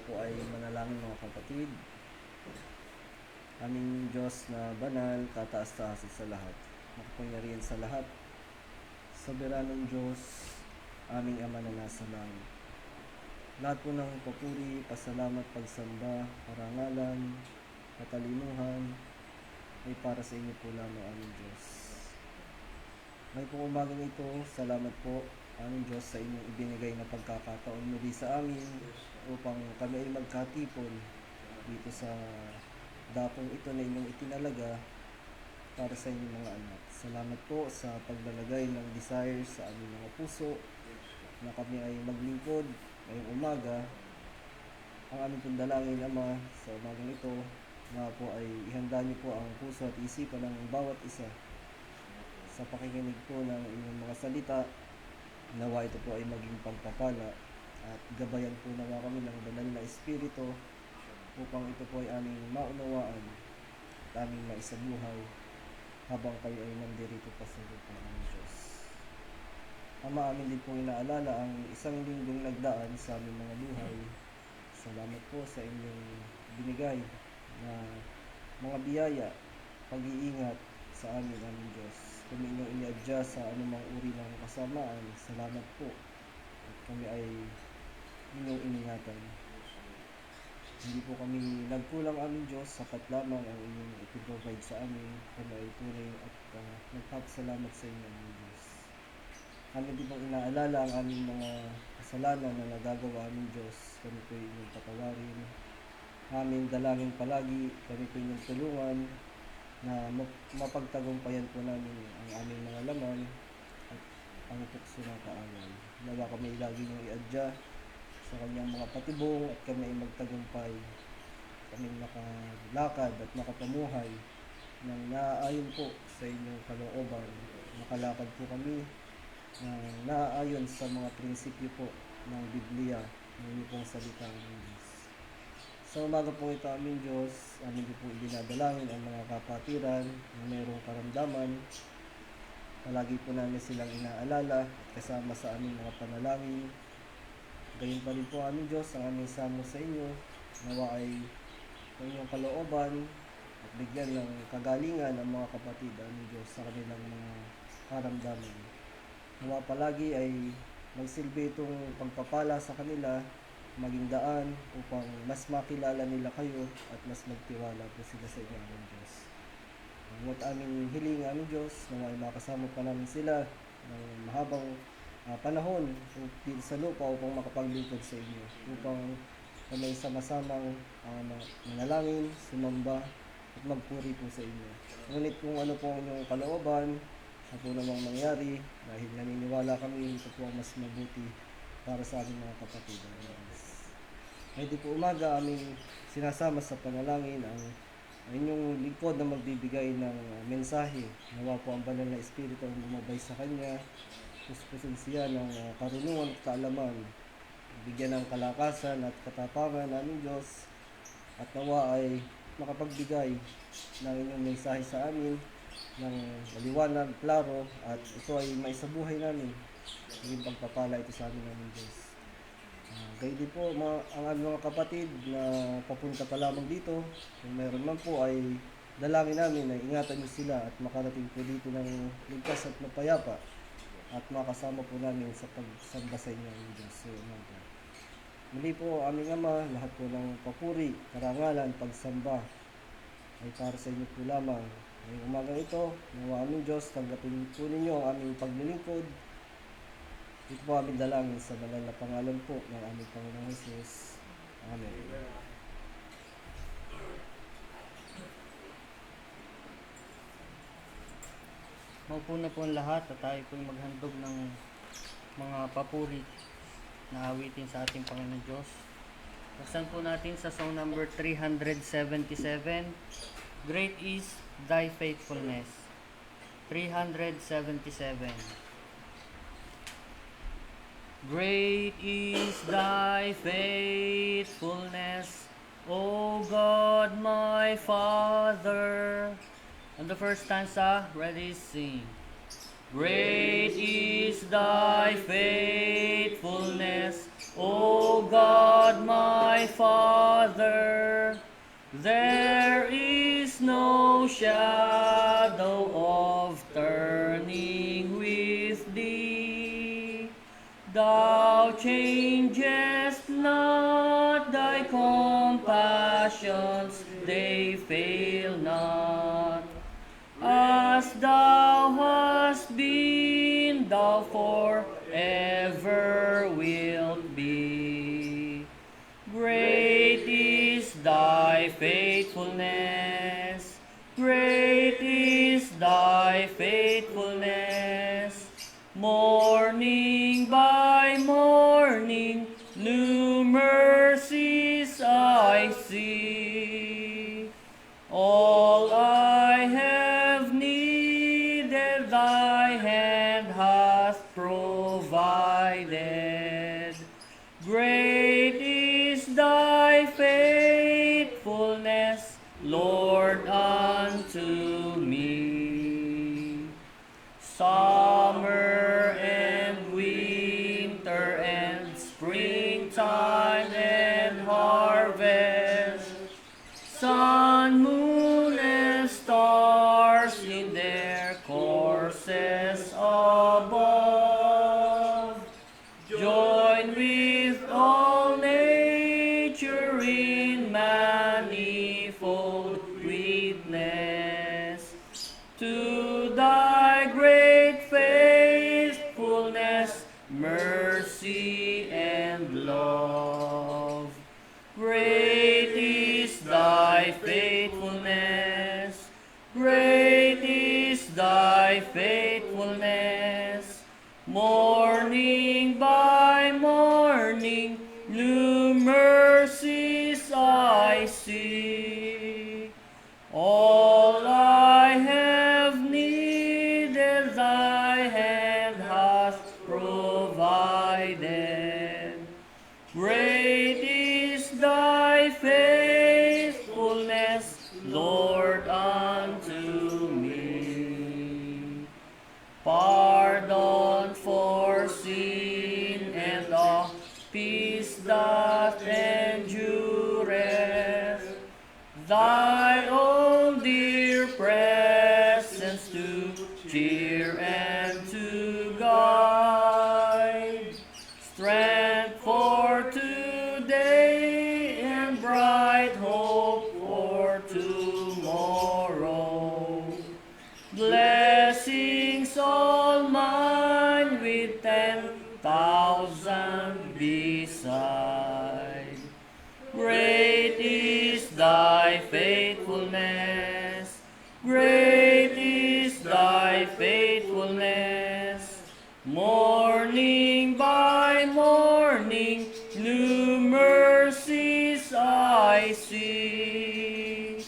po ay manalangin mga kapatid. Aming Diyos na banal, tataas-taas sa lahat, makapangyarihan sa lahat, soberanong Diyos, aming Ama na nasa langit. Lahat po ng papuri, pasalamat, pagsamba, parangalan, katalinuhan ay para sa inyo po lamang, aming Diyos. May pong umagang ito, salamat po aming Diyos sa inyong ibinigay na pagkakataon muli sa amin upang kami ay magkatipon dito sa dakong ito na inyong itinalaga para sa inyong mga anak. Salamat po sa paglalagay ng desires sa aming mga puso na kami ay maglingkod ngayong umaga. Ang aming pong dalangin, Ama, sa umagang ito na po ay ihanda niyo po ang puso at isipan ng bawat isa sa pakikinig po ng inyong mga salita. Nawa ito po ay maging pagpapala at gabayan po nawa kami ng banal na Espiritu upang ito po ay aming maunawaan at aming maisabuhay habang kayo ay nandirito pa sa lupa ng Diyos. Ama, amin din po inaalala ang isang linggong nagdaan sa aming mga buhay. Salamat po sa inyong binigay na mga biyaya, pag-iingat sa amin, aming Diyos. Kung inyong iniadya sa anumang uri ng kasamaan, salamat po. At kami ay inyong iningatan. Hindi po kami nagkulang, aming Diyos, sapat lamang ang inyong ipiprovide sa amin. Kami ay tunay at nagpapasalamat sa inyo, aming Diyos. Kami din pong inaalala ang aming mga kasalanan na nagagawa, aming Diyos. Kami po inyong patawarin. Aming dalangin palagi, kami po inyong tulungan na mapagtagumpayan po namin ang aming mga laman at ang tukso ng kaaway. Nawa kami lagi niyong iadya sa kanyang mga patibong at kami ay magtagumpay. Kami nakalakad at nakapamuhay ng naaayon po sa inyong kalooban. Nakalakad po kami naaayon sa mga prinsipyo po ng Biblia, ng inyong pong salita, ng Diyos. Sa umaga po ito, aming Diyos, amin din po ibinadalangin ang mga kapatiran na mayroong karamdaman. Palagi po namin silang inaalala at kasama sa aming mga panalangin. Gayon pa rin po, aming Diyos, ang aming samo sa inyo. Nawa ay ang inyong kalooban at bigyan ng kagalingan ang mga kapatid, aming Diyos, sa kanilang mga karamdaman. Nawa palagi ay magsilbi itong pagpapala sa kanila, maging daan upang mas makilala nila kayo at mas magtiwala po sila sa inyo, aming Diyos. At aming hiling, aming Diyos, na may makasama pa namin sila ng mahabang panahon sa lupa upang makapaglingkod sa inyo, upang kami sama-samang manalangin, sumamba at magpuri po sa inyo. Ngunit kung ano po ang inyong kalooban sa po namang mangyari, dahil naniniwala kami ito po ang mas mabuti para sa aming mga kapatid. Ngayon po umaga aming sinasama sa panalangin ang inyong lingkod na magbibigay ng mensahe. Nawa po ang banal na Espiritu ang lumabay sa kanya, puspusin siya ng karunungan at kaalaman, bigyan ng kalakasan at katapangan naming Diyos, at nawa ay makapagbigay ng inyong mensahe sa amin ng maliwanag, klaro, at ito ay maisabuhay namin. Naging pagpapala ito sa amin, aming Diyos. Gayon din po ang aming mga kapatid na papunta pa lamang dito. Kung meron man po ay dalangin namin na ingatan niyo sila at makarating po dito ng ligtas at mapayapa at makasama po namin sa pagsamba sa inyo, aming Diyos. Muli po, aming Ama, lahat po ng papuri, karangalan, pagsamba ay para sa inyo po lamang. Ngayong umaga ito, nawa aming Diyos, tanggapin po ninyo ang aming paglilingkod. Ito po aming dalangin sa banal na pangalan po ng aming Panginoong Jesus. Amen. Maupo na po ang lahat at tayo po maghandog ng mga papuri na awitin sa ating Panginoong Diyos. Buksan po natin sa song number 377, Great is Thy Faithfulness. 377. Great is thy faithfulness, O God my Father. And the first stanza, ready, sing. Great is thy faithfulness, O God God my Father, there is no shadow of turning with thee. Thou changest not, thy compassions, they fail not. As thou hast been, thou forever wilt be. Great is thy faithfulness, great is thy faithfulness. Morning by morning, new mercies I see. All I have needed, thy hand hath provided. Great is thy faithfulness, Lord, unto me. Summer and winter and springtime and harvest, sun, moon, and stars in their courses above, join with all nature in manifold witness to thy great faithfulness, mercy, and love. Great is thy faithfulness, great is thy faithfulness. Morning by morning, new mercies I see. All I have needed, thy hand hath provided. Great is thy faithfulness, Lord, unto me. Pardon for sin and of peace that endureth, thy own dear presence to cheer and to guide, strength for today and bright hope for tomorrow. Blessings all mine with 10,000 beside. Great is thy faithfulness, great is thy faithfulness. Morning by morning, new mercies I see.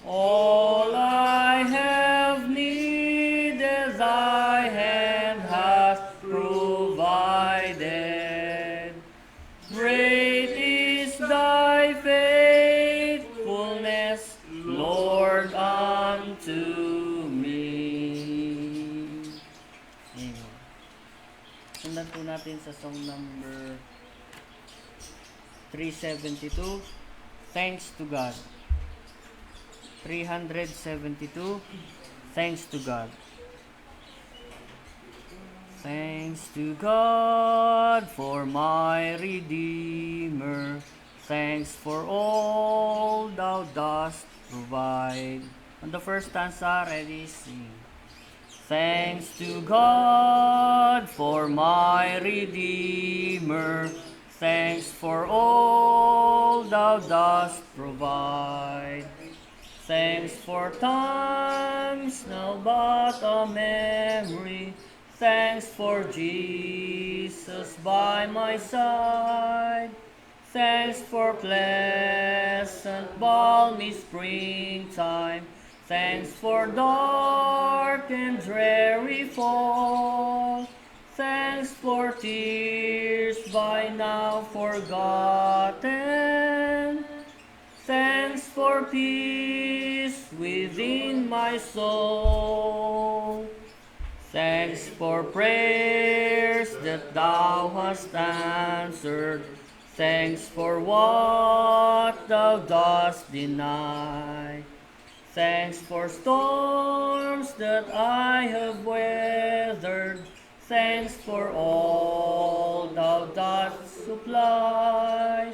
All I have needed, thy hand hath provided. Great is thy faithfulness, Lord, unto me. Amen. Sundan po natin sa song number 372, Thanks to God. 372, Thanks to God. Thanks to God for my Redeemer. Thanks for all thou dost provide. On the first stanza, ready, sing. Thanks to God for my Redeemer. Thanks for all thou dost provide. Thanks for times now but a memory. Thanks for Jesus by my side. Thanks for pleasant balmy springtime. Thanks for dark and dreary fall. Thanks for tears by now forgotten. Thanks for peace within my soul. Thanks for prayers that thou hast answered. Thanks for what thou dost deny. Thanks for storms that I have weathered. Thanks for all thou dost supply.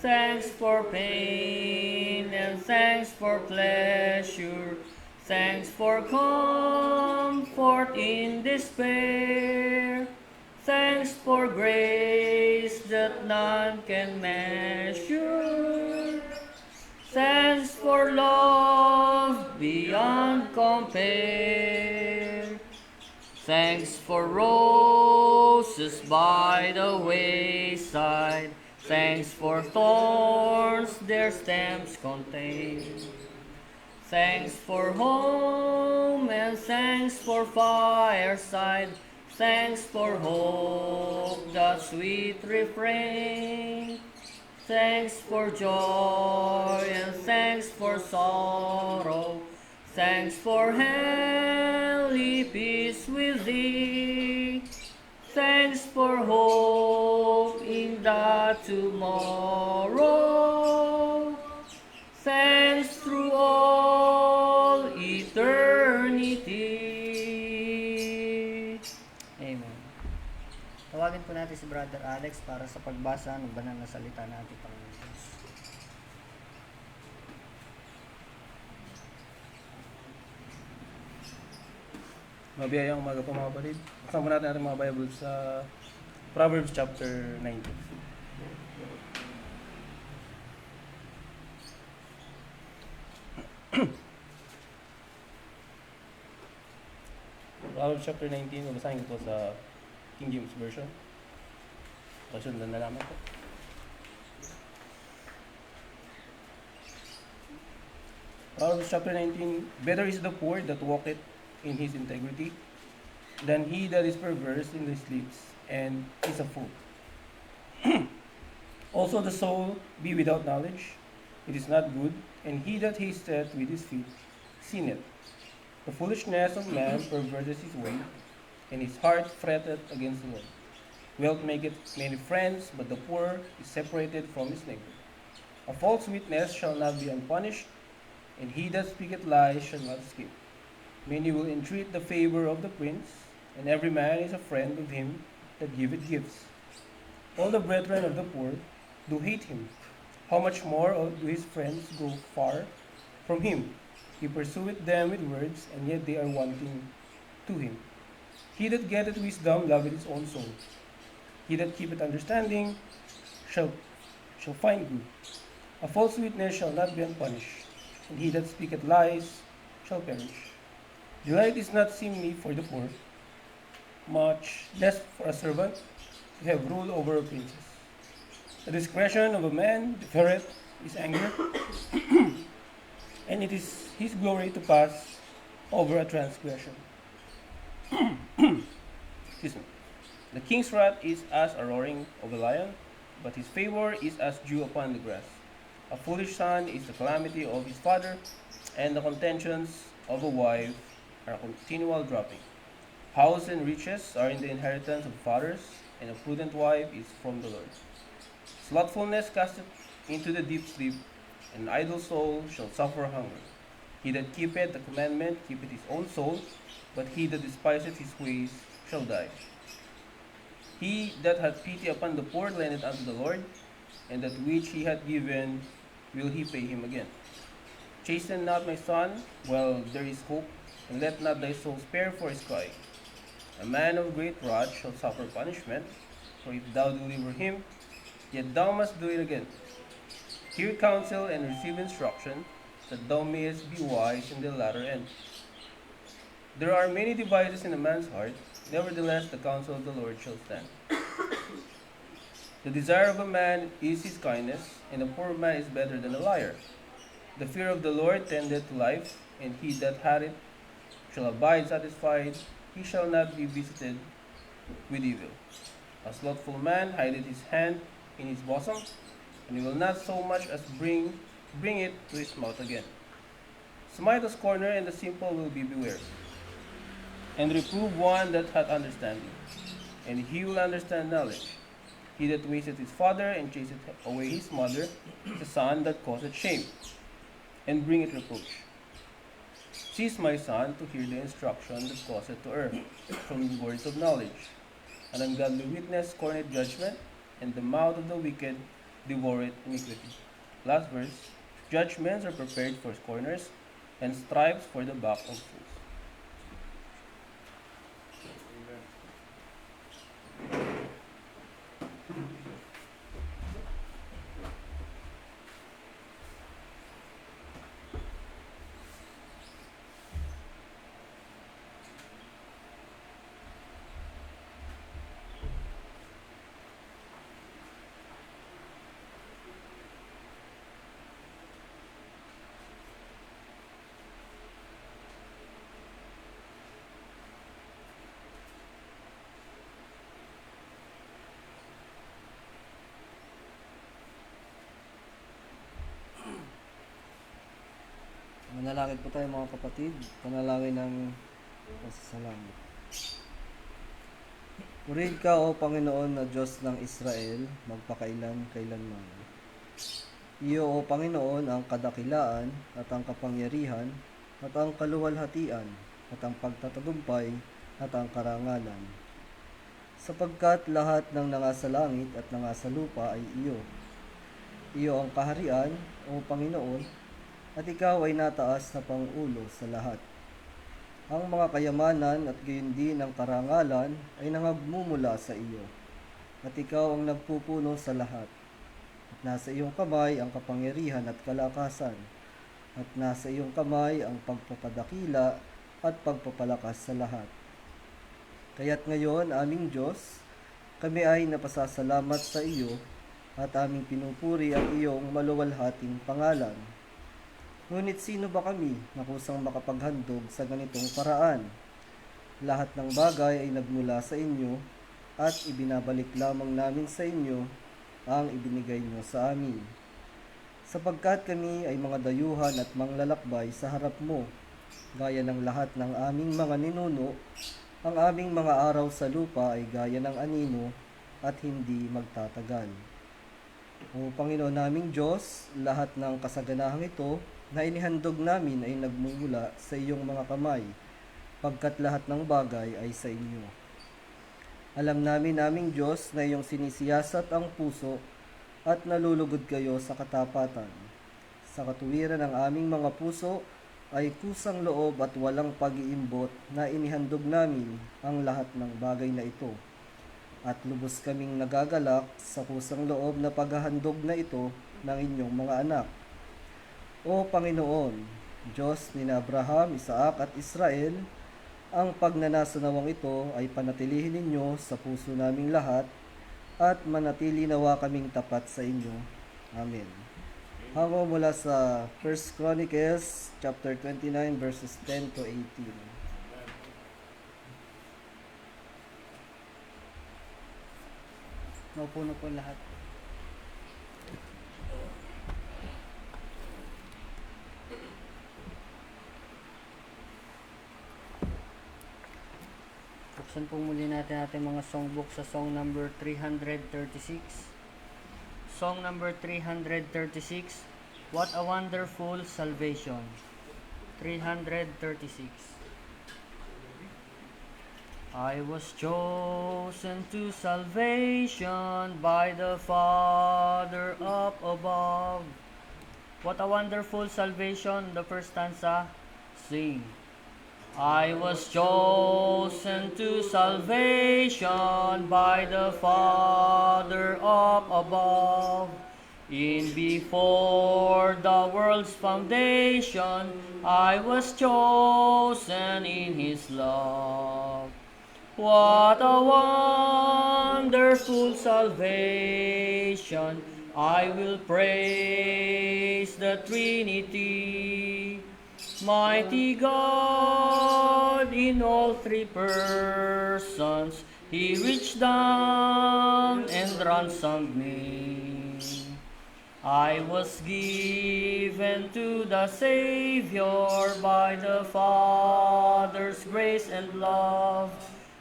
Thanks for pain and thanks for pleasure. Thanks for comfort in despair. Thanks for grace that none can measure. Thanks for love beyond compare. Thanks for roses by the wayside. Thanks for thorns their stems contain. Thanks for home and thanks for fireside. Thanks for hope, that sweet refrain. Thanks for joy and thanks for sorrow. Thanks for heavenly peace with thee. Thanks for hope in the tomorrow. Thanks through all eternity. Amen. Tawagin po natin si Brother Alex para sa pagbasa ng banal na salita natin, Panginoon Diyos. Mabiyayang umaga po mga kapatid. Kasama natin ating mga Bible sa Proverbs chapter 19. Proverbs chapter 19, babasahin ko po sa King James Version. Pasundan na naman po. Proverbs chapter 19, better is the poor that walketh in his integrity than he that is perverse in his lips and is a fool. Also the soul be without knowledge, it is not good, and he that hasteth with his feet sinneth. The foolishness of man perverteth his way, and his heart fretteth against the Lord. Wealth maketh many friends, but the poor is separated from his neighbor. A false witness shall not be unpunished, and he that speaketh lies shall not escape. Many will entreat the favor of the prince, and every man is a friend of him that giveth gifts. All the brethren of the poor do hate him. How much more do his friends go far from him? He pursueth them with words, and yet they are wanting to him. He that getteth wisdom loveth his own soul. He that keepeth understanding shall find good. A false witness shall not be unpunished, and he that speaketh lies shall perish. Delight is not seemly for the poor, much less for a servant to have rule over a princess. The discretion of a man deferreth his anger, and it is his glory to pass over a transgression. Excuse me. The king's wrath is as a roaring of a lion, but his favor is as dew upon the grass. A foolish son is the calamity of his father, and the contentions of a wife are a continual dropping. House and riches are in the inheritance of fathers, and a prudent wife is from the Lord. Slothfulness casteth into the deep sleep, and an idle soul shall suffer hunger. He that keepeth the commandment keepeth his own soul, but he that despiseth his ways shall die. He that hath pity upon the poor lendeth unto the Lord, and that which he hath given will he pay him again. Chasten not my son while there is hope, and let not thy soul spare for his cry. A man of great wrath shall suffer punishment, for if thou deliver him, yet thou must do it again. Hear counsel and receive instruction, that thou mayest be wise in the latter end. There are many devices in a man's heart, nevertheless the counsel of the Lord shall stand. The desire of a man is his kindness, and a poor man is better than a liar. The fear of the Lord tendeth to life, and he that hath it shall abide satisfied. He shall not be visited with evil. A slothful man hideth his hand in his bosom, and he will not so much as bring it to his mouth again. Smite the scorner, and the simple will be beware. And reprove one that hath understanding, and he will understand knowledge. He that wasteth his father and chaseth away his mother is a son that causeth shame, and bringeth reproach. Cease, my son, to hear the instruction that causeth to err, from the words of knowledge. An ungodly witness scorneth judgment, and the mouth of the wicked devoureth iniquity. Last verse. Judgments are prepared for scorners, and stripes for the back of fools. Manalangin po tayo mga kapatid, panalangin ng pasasalamat. Purihin ka, O Panginoon na Diyos ng Israel, magpakailan-kailanman. Iyo, O Panginoon, ang kadakilaan at ang kapangyarihan at ang kaluwalhatian at ang pagtatagumpay at ang karangalan. Sapagkat lahat ng nangasa langit at nangasa lupa ay iyo. Iyo ang kaharian, O Panginoon, at ikaw ay nataas na pangulo sa lahat. Ang mga kayamanan at gayon din ang karangalan ay nangagmumula sa iyo, at ikaw ang nagpupuno sa lahat. At nasa iyong kamay ang kapangyarihan at kalakasan, at nasa iyong kamay ang pagpapadakila at pagpapalakas sa lahat. Kaya't ngayon, aming Diyos, kami ay napasasalamat sa iyo at aming pinupuri ang iyong maluwalhating pangalan. Ngunit sino ba kami na kusang makapaghandog sa ganitong paraan? Lahat ng bagay ay nagmula sa inyo at ibinabalik lamang namin sa inyo ang ibinigay niyo sa amin. Sapagkat kami ay mga dayuhan at manglalakbay sa harap mo, gaya ng lahat ng aming mga ninuno, ang aming mga araw sa lupa ay gaya ng anino at hindi magtatagal. O Panginoon naming Diyos, lahat ng kasaganahang ito na inihandog namin ay nagmumula sa iyong mga kamay, pagkat lahat ng bagay ay sa inyo. Alam namin naming Diyos na iyong sinisiyasat ang puso at nalulugod kayo sa katapatan. Sa katuwiran ng aming mga puso ay kusang loob at walang pag-iimbot na inihandog namin ang lahat ng bagay na ito. At lubos kaming nagagalak sa kusang loob na paghahandog na ito ng inyong mga anak. O Panginoon, Diyos ni Abraham, Isaac at Israel, ang pagnanasanawang ito ay panatilihin ninyo sa puso naming lahat at manatili nawa kaming tapat sa inyo. Amen. Hango mula sa 1 Chronicles chapter 29 verses 10 to 18. Maupo na po lahat. Buksan po muli natin ating mga songbook sa song number 336. Song number 336, What a Wonderful Salvation. 336. I was chosen to salvation by the Father up above. What a wonderful salvation, the first stanza, sing. I was chosen to salvation by the Father up above. In before the world's foundation, I was chosen in His love. What a wonderful salvation! I will praise the Trinity. Mighty God in all three persons, He reached down and ransomed me. I was given to the Savior by the Father's grace and love.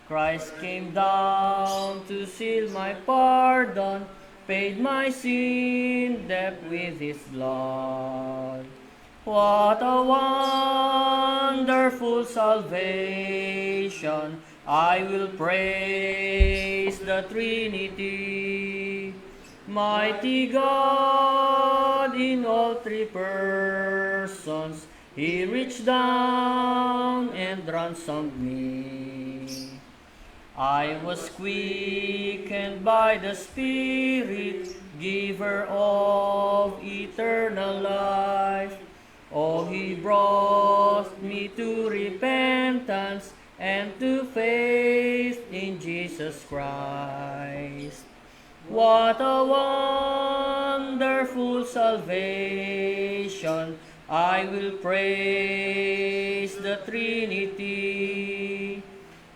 Christ came down to seal my pardon, paid my sin debt with his blood. What a wonderful salvation! I will praise the Trinity. Mighty God in all three persons, He reached down and ransomed me. I was quickened by the Spirit, giver of eternal life. Oh, He brought me to repentance and to faith in Jesus Christ. What a wonderful salvation! I will praise the Trinity.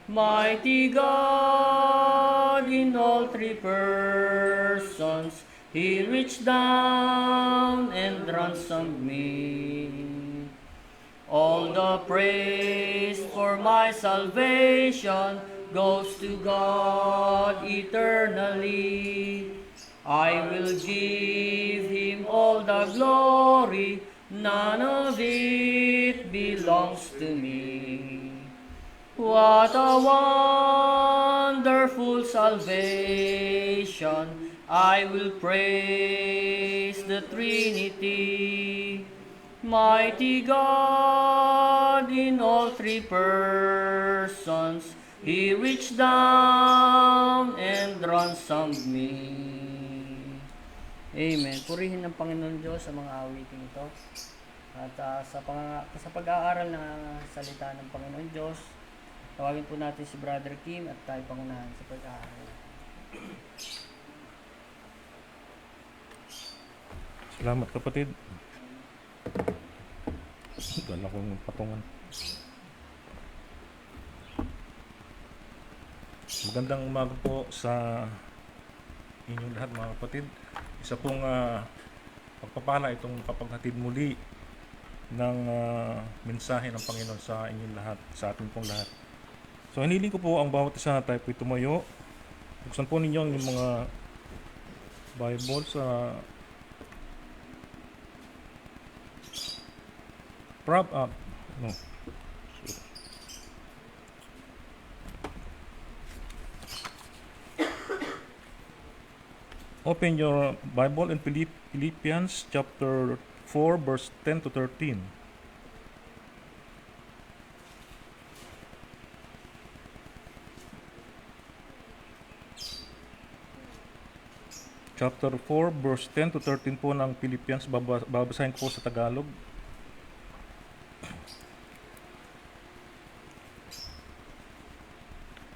Mighty God in all three persons, He reached down and ransomed me. All the praise for my salvation goes to God eternally. I will give Him all the glory, none of it belongs to me. What a wonderful salvation! I will praise the Trinity. Mighty God in all three persons, He reached down and ransomed me. Amen. Purihin ng Panginoon Diyos sa mga awiting ito. At sa pag-aaral ng salita ng Panginoon Diyos, tawagin po natin si Brother Kim at tayo pangunahan sa pag-aaral. Salamat kapatid. Gala kong patungan. Magandang umaga po sa inyong lahat mga kapatid. Isa pong pagpapala itong kapaghatid muli ng mensahe ng Panginoon sa inyong lahat, sa ating pong lahat. So hiniling ko po ang bawat isa na tayo po tumayo. Buksan po ninyo ang mga Bible sa Open your Bible in Philippians chapter 4 verse 10 to 13. Chapter 4 verse 10 to 13 po ng Philippians, babasahin ko po sa Tagalog.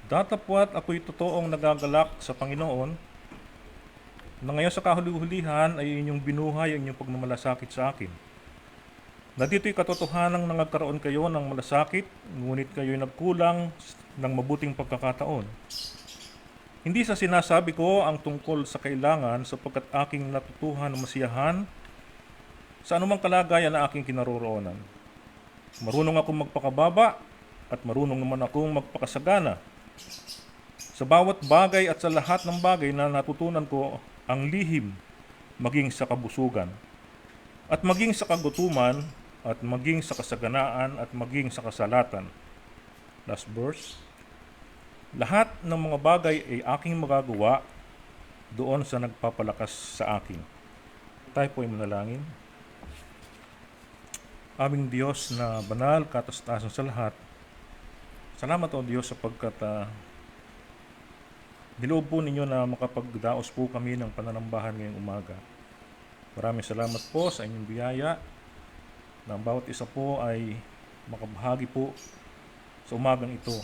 Datapwat ako'y totoong nagagalak sa Panginoon na ngayon sa kahuli-hulihan ay inyong binuhay ang inyong pagmamalasakit sa akin. Na dito'y katotohanang nangagkaroon kayo ng malasakit, ngunit kayo'y nagkulang ng mabuting pagkakataon. Hindi sa sinasabi ko ang tungkol sa kailangan sapagkat aking natutuhan ng masiyahan sa anumang kalagayan na aking kinaroroonan. Marunong akong magpakababa at marunong naman akong magpakasagana. Sa bawat bagay at sa lahat ng bagay na natutunan ko ang lihim, maging sa kabusugan, at maging sa kagutuman, at maging sa kasaganaan, at maging sa kasalatan. Last verse. Lahat ng mga bagay ay aking magagawa doon sa nagpapalakas sa akin. Tayo po ay manalangin. Aming Diyos na banal, kataas-taasan sa lahat, salamat o Diyos sapagkat niloob po ninyo na makapagdaos po kami ng pananambahan ngayong umaga. Maraming salamat po sa inyong biyaya na ang bawat isa po ay makabahagi po sa umagang ito.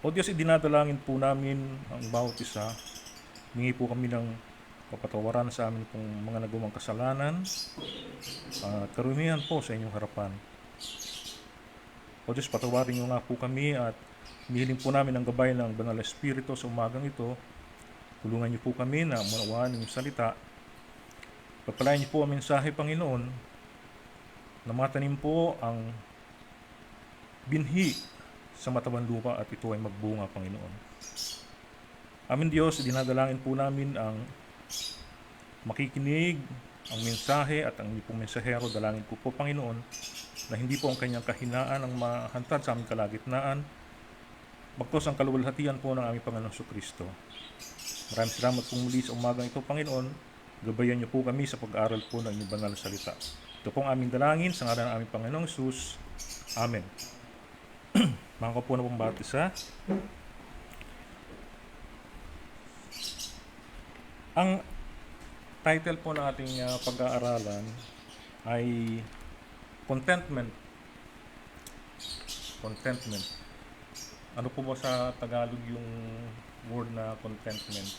O Diyos, idinadalangin po namin ang bawat isa. Hingi po kami ng kapatawaran sa amin pong mga nagawang kasalanan at karumihan po sa inyong harapan. O Diyos, patawarin niyo nga po kami at hiling po namin ang gabay ng Banal na Espiritu sa umagang ito. Tulungan niyo po kami na maunawaan ang inyong salita. Pagpalain niyo po ang mensahe, Panginoon, na matanim po ang binhi sa matabang lupa at ito ay magbunga, Panginoon. Amin Diyos, dinadalangin po namin ang makikinig, ang mensahe at ang pong mensahero. Dalangin ko po, Panginoon, na hindi po ang kanyang kahinaan ang mahantad sa aming kalagitnaan, bagkus ang kaluwalhatian po ng aming Panginoon Kristo. Maraming salamat po muli sa umagang ito, Panginoon. Gabayan niyo po kami sa pag-aaral po ng inyong banal na salita. Ito pong aming dalangin sa ngalan ng aming Panginoong Jesus. Amen. Mga ko po na pong batisa. Ang title po ng ating pag-aaralan ay Contentment. Contentment. Ano po ba sa Tagalog yung word na contentment?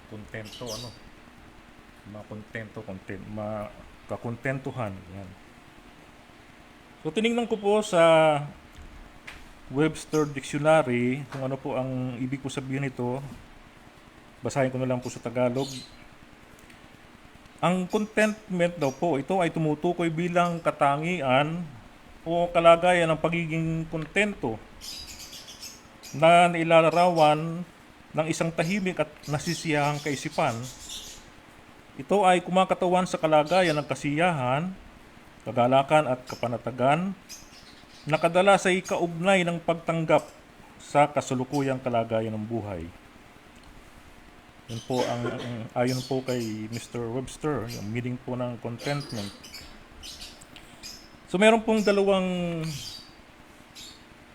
Kontento, ano? Kakontentuhan. Yan. So, tinignan ko po sa Webster Dictionary kung ano po ang ibig po sabihin nito. Basahin ko na lang po sa Tagalog. Ang contentment daw po, ito ay tumutukoy bilang katangian o kalagayan ng pagiging kontento na nailalarawan ng isang tahimik at nasisiyahang kaisipan. Ito ay kumakatawan sa kalagayan ng kasiyahan, kagalakan at kapanatagan na kadalas ay kaugnay ng pagtanggap sa kasalukuyang kalagayan ng buhay. Yun po ayon po kay Mr. Webster, yung meaning po ng contentment. So meron pong dalawang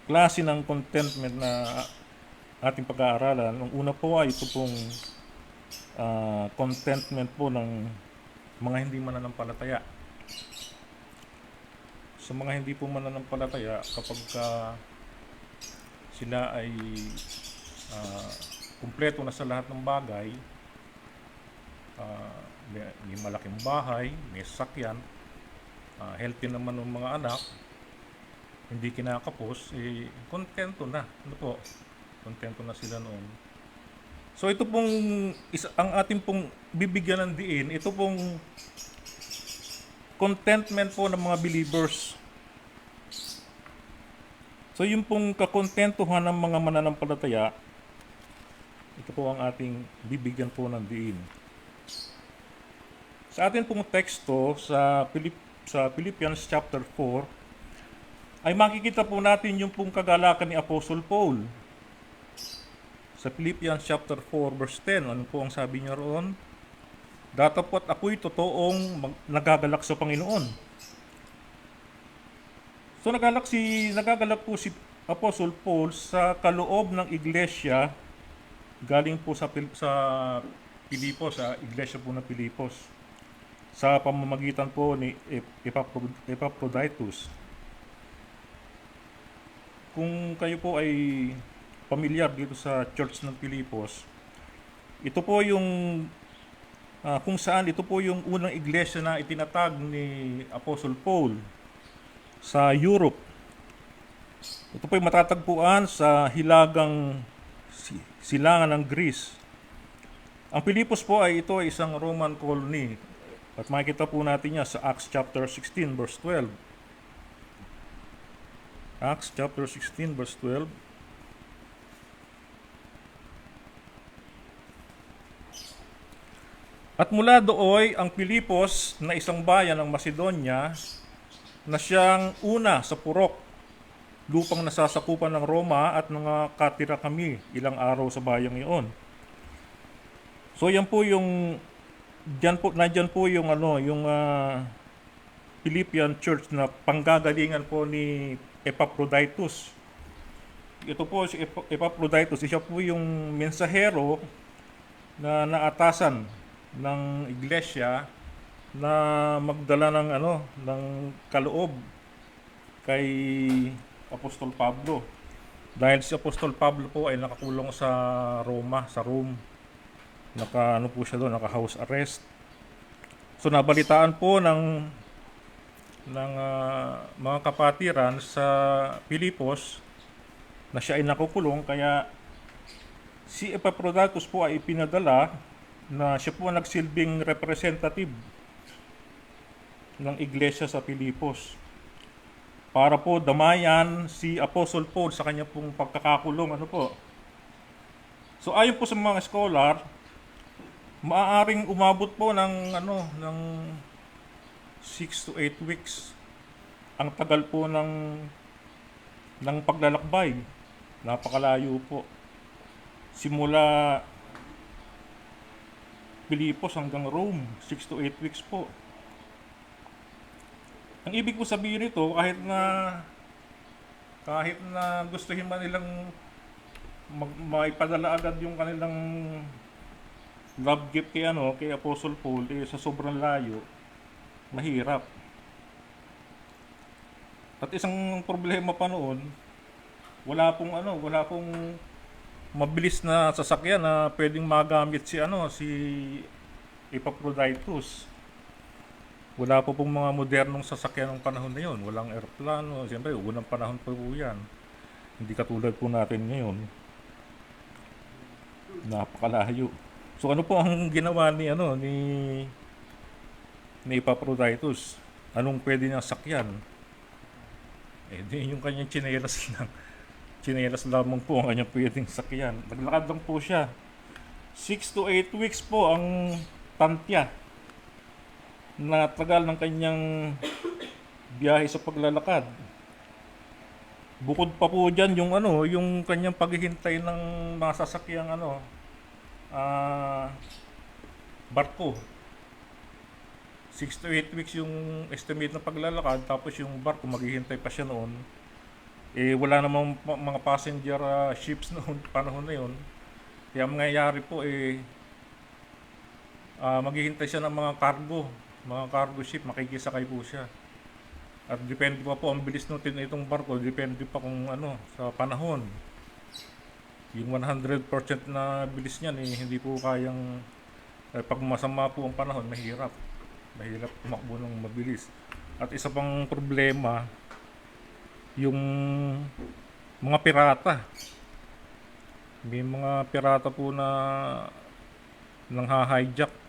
klase ng contentment na ating pag-aaralan. Ang una po ay ito pong contentment po ng mga hindi mananampalataya. Sa mga hindi po mananampalataya, kapag sila ay kumpleto na sa lahat ng bagay, may malaking bahay, may sasakyan, healthy naman ng mga anak, hindi kinakapos, kontento na. Ano po? Kontento na sila noon. So ito pong, ang ating pong bibigyan ng diin, ito pong contentment po ng mga believers. So yung pong kakontentuhan ng mga mananampalataya, ito po ang ating bibigyan po ng diin. Sa atin pong teksto sa Philippians chapter 4 ay makikita po natin yung pong kagalakan ni Apostle Paul. Sa Philippians chapter 4 verse 10, ano po ang sabi niya roon? Datapot ako'y totoong nagagalak sa Panginoon. So nagagalak po si Apostle Paul sa kaloob ng iglesia galing po sa Pilipos, sa iglesia po ng Pilipos, sa pamamagitan po ni Epaphroditus. Kung kayo po ay pamilyar dito sa church ng Pilipos, ito po yung kung saan ito po yung unang iglesia na itinatag ni Apostle Paul sa Europe. Ito po yung matatagpuan sa hilagang silangan ng Greece. Ang Pilipos po ay ito ay isang Roman colony. At makikita po natin niya sa Acts chapter 16 verse 12. Acts chapter 16 verse 12. At mula dooy ang Pilipos na isang bayan ng Macedonia na siyang una sa purok, lupang nasasakupan ng Roma at nakatira kami ilang araw sa bayang iyon. So yan po yung nandiyan po yung Philippian church na panggagalingan po ni Epaphroditus. Ito po si Epaphroditus, siya po yung mensahero na naatasan ng iglesia na magdala ng kaloob kay Apostol Pablo. Dahil si Apostol Pablo po ay nakakulong sa Roma, sa Rome. Po siya doon, naka-house arrest. So nabalitaan po ng mga kapatiran sa Pilipos na siya ay nakukulong, kaya si Epaphroditus po ay ipinadala na siya po ang nagsilbing representative ng iglesia sa Pilipos para po damayan si Apostle Paul sa kanya pong pagkakakulong. Ano po? So ayon po sa mga scholar, maaaring umabot po ng 6 to 8 weeks ang tagal po ng paglalakbay. Napakalayo po. Simula Pilipos hanggang Rome, 6 to 8 weeks po. Ang ibig po sabihin nito, kahit na gustuhin man nilang maipadala agad yung kanilang love gift kay Apostle Paul, sa sobrang layo, mahirap. At isang problema pa noon, wala pong mabilis na sasakyan na pwedeng magamit si Epaphroditus. Wala po pong mga modernong sasakyan ng panahon na yun. Walang aeroplano. Siyempre, unang panahon po yan. Hindi katulad po natin ngayon. Napakalayo. So ano po ang ginawa ni Epaphroditus? Anong pwede niyang sakyan? Di yung kanyang tsinelas lang. Tsinelas lamang po ang kanyang pwedeng sakyan. Naglakad lang po siya. 6 to 8 weeks po ang tantya na tagal ng kanyang biyahe sa paglalakad. Bukod pa po dyan yung kanyang paghihintay ng mga sasakyang barko. 6 to 8 weeks yung estimate na paglalakad, tapos yung barko maghihintay pa siya noon. Wala namang mga passenger ships noon, panahon na yun. Kaya mangyayari po maghihintay siya ng mga cargo ship, makikisakay po siya. At depende pa po ang bilis natin itong barko, depende pa kung sa panahon. Yung 100% na bilis niyan hindi po kayang pag masama po ang panahon, mahirap tumakbo ng mabilis. At isa pang problema, yung mga pirata. May mga pirata po na nangha-hijack.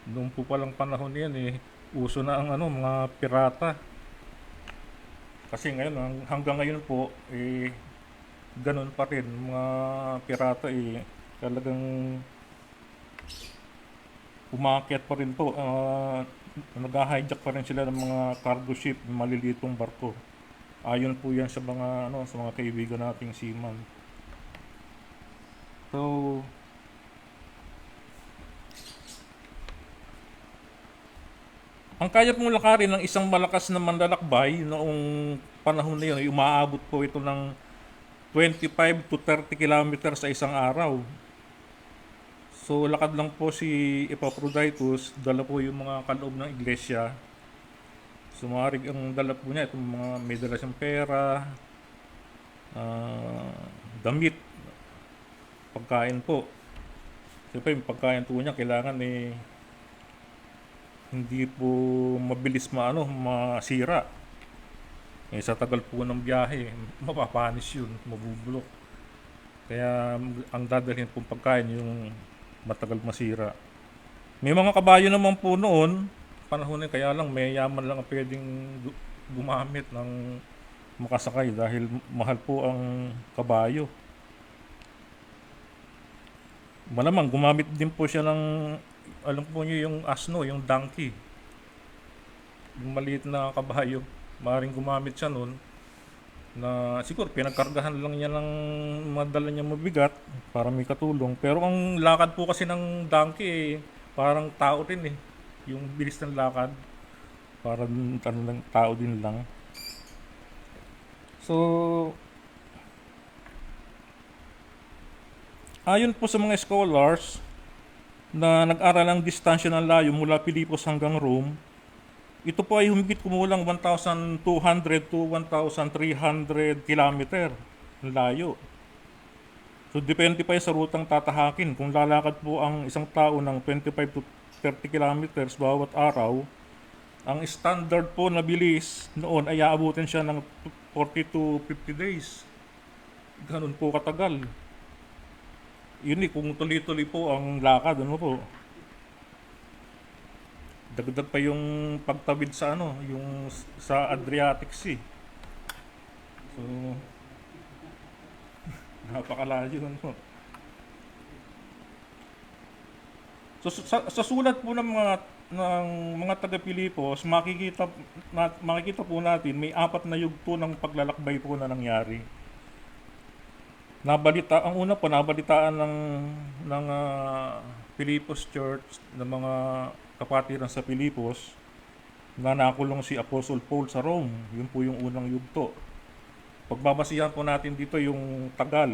Noong po palang panahon yan uso na ang mga pirata. Kasi ngayon, hanggang ngayon po ganun pa rin, mga pirata talagang umakyat pa rin po, nag-hijack pa rin sila ng mga cargo ship, maliliitong barko. Ayon po yan sa mga kaibigan nating seaman. So ang kaya pong lakarin ng isang malakas na manlalakbay noong panahon na yun, umaabot po ito ng 25 to 30 kilometers sa isang araw. So lakad lang po si Epaphroditus, dala po yung mga kaloob ng iglesia. Sumarig ang dala po niya, itong mga may dala siyang pera, damit, pagkain po. Siyempre yung pagkain po niya kailangan hindi po mabilis masira. Sa tagal po ng biyahe, mapapanis yun, mabubulok. Kaya ang dadalhin pong pagkain yung matagal masira. May mga kabayo naman po noon, panahon kaya lang may yaman lang ang pwedeng gumamit ng makasakay dahil mahal po ang kabayo. Malamang gumamit din po siya ng, alam po niyo yung asno, yung donkey. Yung maliit na kabayo. Maaaring gumamit siya noon na siguro pinagkargahan lang niya ng madala niya mabigat para may katulong. Pero ang lakad po kasi ng donkey parang tao rin yung bilis ng lakad. Parang tao din lang. So ayon po sa mga scholars na nag-aral ang distansya ng layo mula Pilipos hanggang Rome, ito po ay humigit kumulang 1,200 to 1,300 kilometer ng layo. So depende pa sa rutang tatahakin. Kung lalakad po ang isang tao ng 25 to 30 kilometers bawat araw, ang standard po na bilis noon ay aabutin siya ng 40 to 50 days. Ganun po katagal. Yun kung tuloy-tuloy po ang lakad, po. Dagdag pa yung pagtawid sa yung sa Adriatic Sea. So, napakalayo ano. So, sa sulat po ng mga taga-Pilipos, makikita po natin may 4 na yugto ng paglalakbay po na nangyari. Ang una po nabalitaan ng Pilipos Church, ng mga kapatiran sa Pilipos, na nakulong si Apostle Paul sa Rome. Yun po yung unang yugto. Pagbabasihan po natin dito yung tagal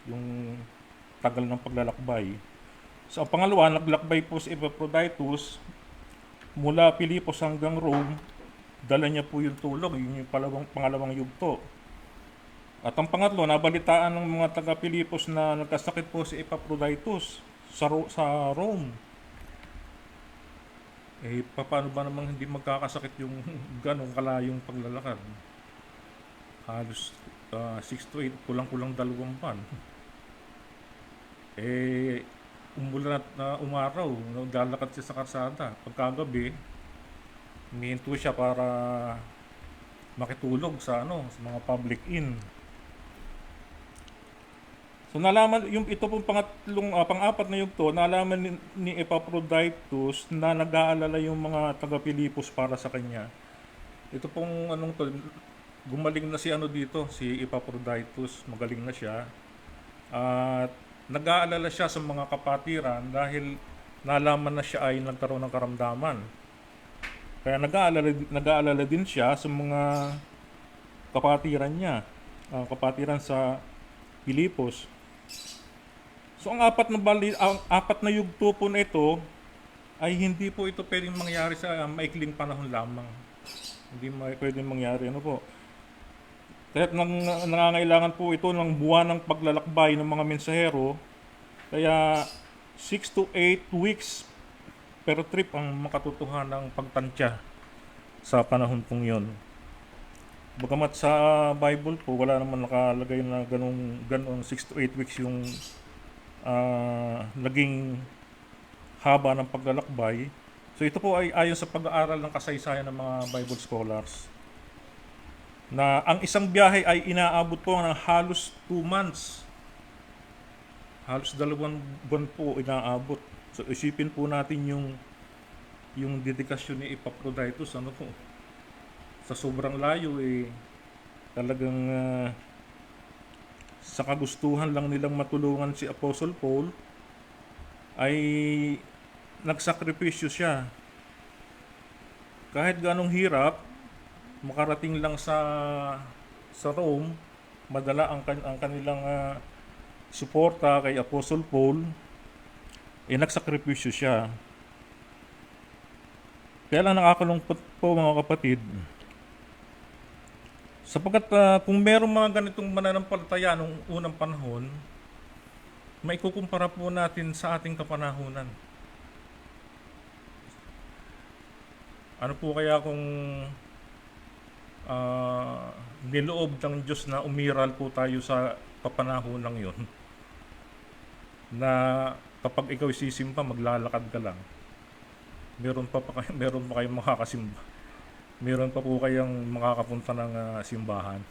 ng paglalakbay. So, ang pangalawa, naglakbay po si Epaphroditus mula Pilipos hanggang Rome. Dala niya po yung tulong, yun yung pangalawang yugto. At ang pangatlo, nabalitaan ng mga taga-Pilipos na nagkasakit po si Epaphroditus sa Rome. Paano ba namang hindi magkakasakit yung ganong kalayong paglalakad? Halos 6 to 8, kulang-kulang 2 buwan. Umulan at umaraw, naglalakad siya sa karsada. Pagkagabi, humihinto siya para makitulog sa mga public inn. So nalaman ito pong pang-apat na yugto, nalaman ni Epaphroditus na nag-aalala yung mga taga-Pilipos para sa kanya. Ito pong gumaling na si si Epaphroditus, magaling na siya. At nag-aalala siya sa mga kapatiran dahil nalaman na siya ay nagkaroon ng karamdaman. Kaya nag-aalala din siya sa mga kapatiran niya, kapatiran sa Pilipos. So ang apat na yugto po na ito ay hindi po ito pwedeng mangyari sa maikling panahon lamang. Hindi pwedeng mangyari po. Kaya nangangailangan po ito ng buwan ng paglalakbay ng mga mensahero. Kaya 6 to 8 weeks per trip ang makatutuhan ng pagtansya sa panahon pong yon. Bagamat sa Bible po, wala naman nakalagay na ganong 6 to 8 weeks yung naging haba ng paglalakbay. So ito po ay ayon sa pag-aaral ng kasaysayan ng mga Bible scholars, na ang isang biyahe ay inaabot po ng halos 2 months. Halos 2 buwan po inaabot. So isipin po natin yung dedikasyon ni Epaphroditus, po. Sa sobrang layo talagang sa kagustuhan lang nilang matulungan si Apostle Paul ay nagsakripisyo siya. Kahit ganong hirap, makarating lang sa Rome, madala ang kanilang suporta kay Apostle Paul, nagsakripisyo siya. Kaya lang nakakalungkot po mga kapatid, sapagkat kung meron mga ganitong mananampalataya nung unang panahon, maikukumpara po natin sa ating kapanahunan. Ano po kaya kung niloob ng Diyos na umiral po tayo sa kapanahonang yon, na kapag ikaw sisimba, maglalakad ka lang. Meron pa kayong makakasimba. Meron pa po kayong makakapunta ng simbahan.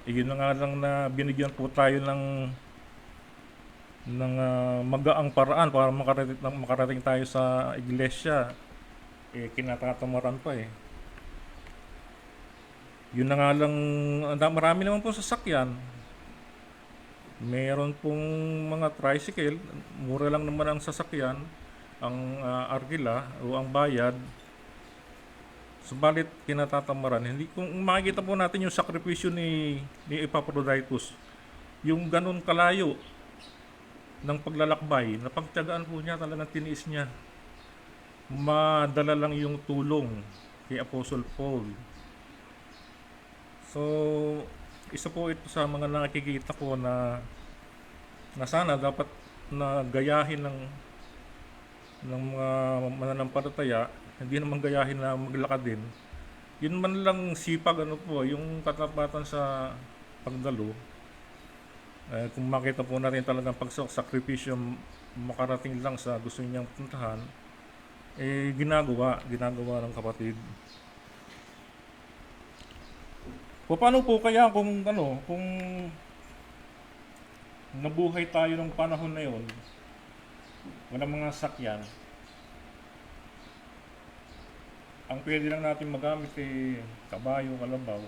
Yun na nga lang na binigyan po tayo ng magaang paraan para makarating tayo sa iglesia. Kinatatamaran pa Yun na nga lang, marami naman po sasakyan. Meron pong mga tricycle, mura lang naman ang sasakyan, ang arkila o ang bayad. Subalit kinatatamaran. Hindi, kung makikita po natin yung sakripisyo ni Epaphroditus, yung ganun kalayo ng paglalakbay, napagtiyagaan po niya, talagang tiniis niya. Madala lang yung tulong kay Apostle Paul. So, isa po ito sa mga nakikita ko na sana dapat na gayahin ng mga mananampalataya, hindi naman gayahin na maglakad din. Yun man lang sipag yung katapatan sa pagdalo. Kung makita po natin talagang pagsakripisyo makarating lang sa gusto niyang puntahan, ginagawa ng kapatid. Paano po kaya kung ano, kung nabuhay tayo ng panahon na yon, walang mga sakyan, ang pwede lang natin magamit eh kabayo, kalabaw.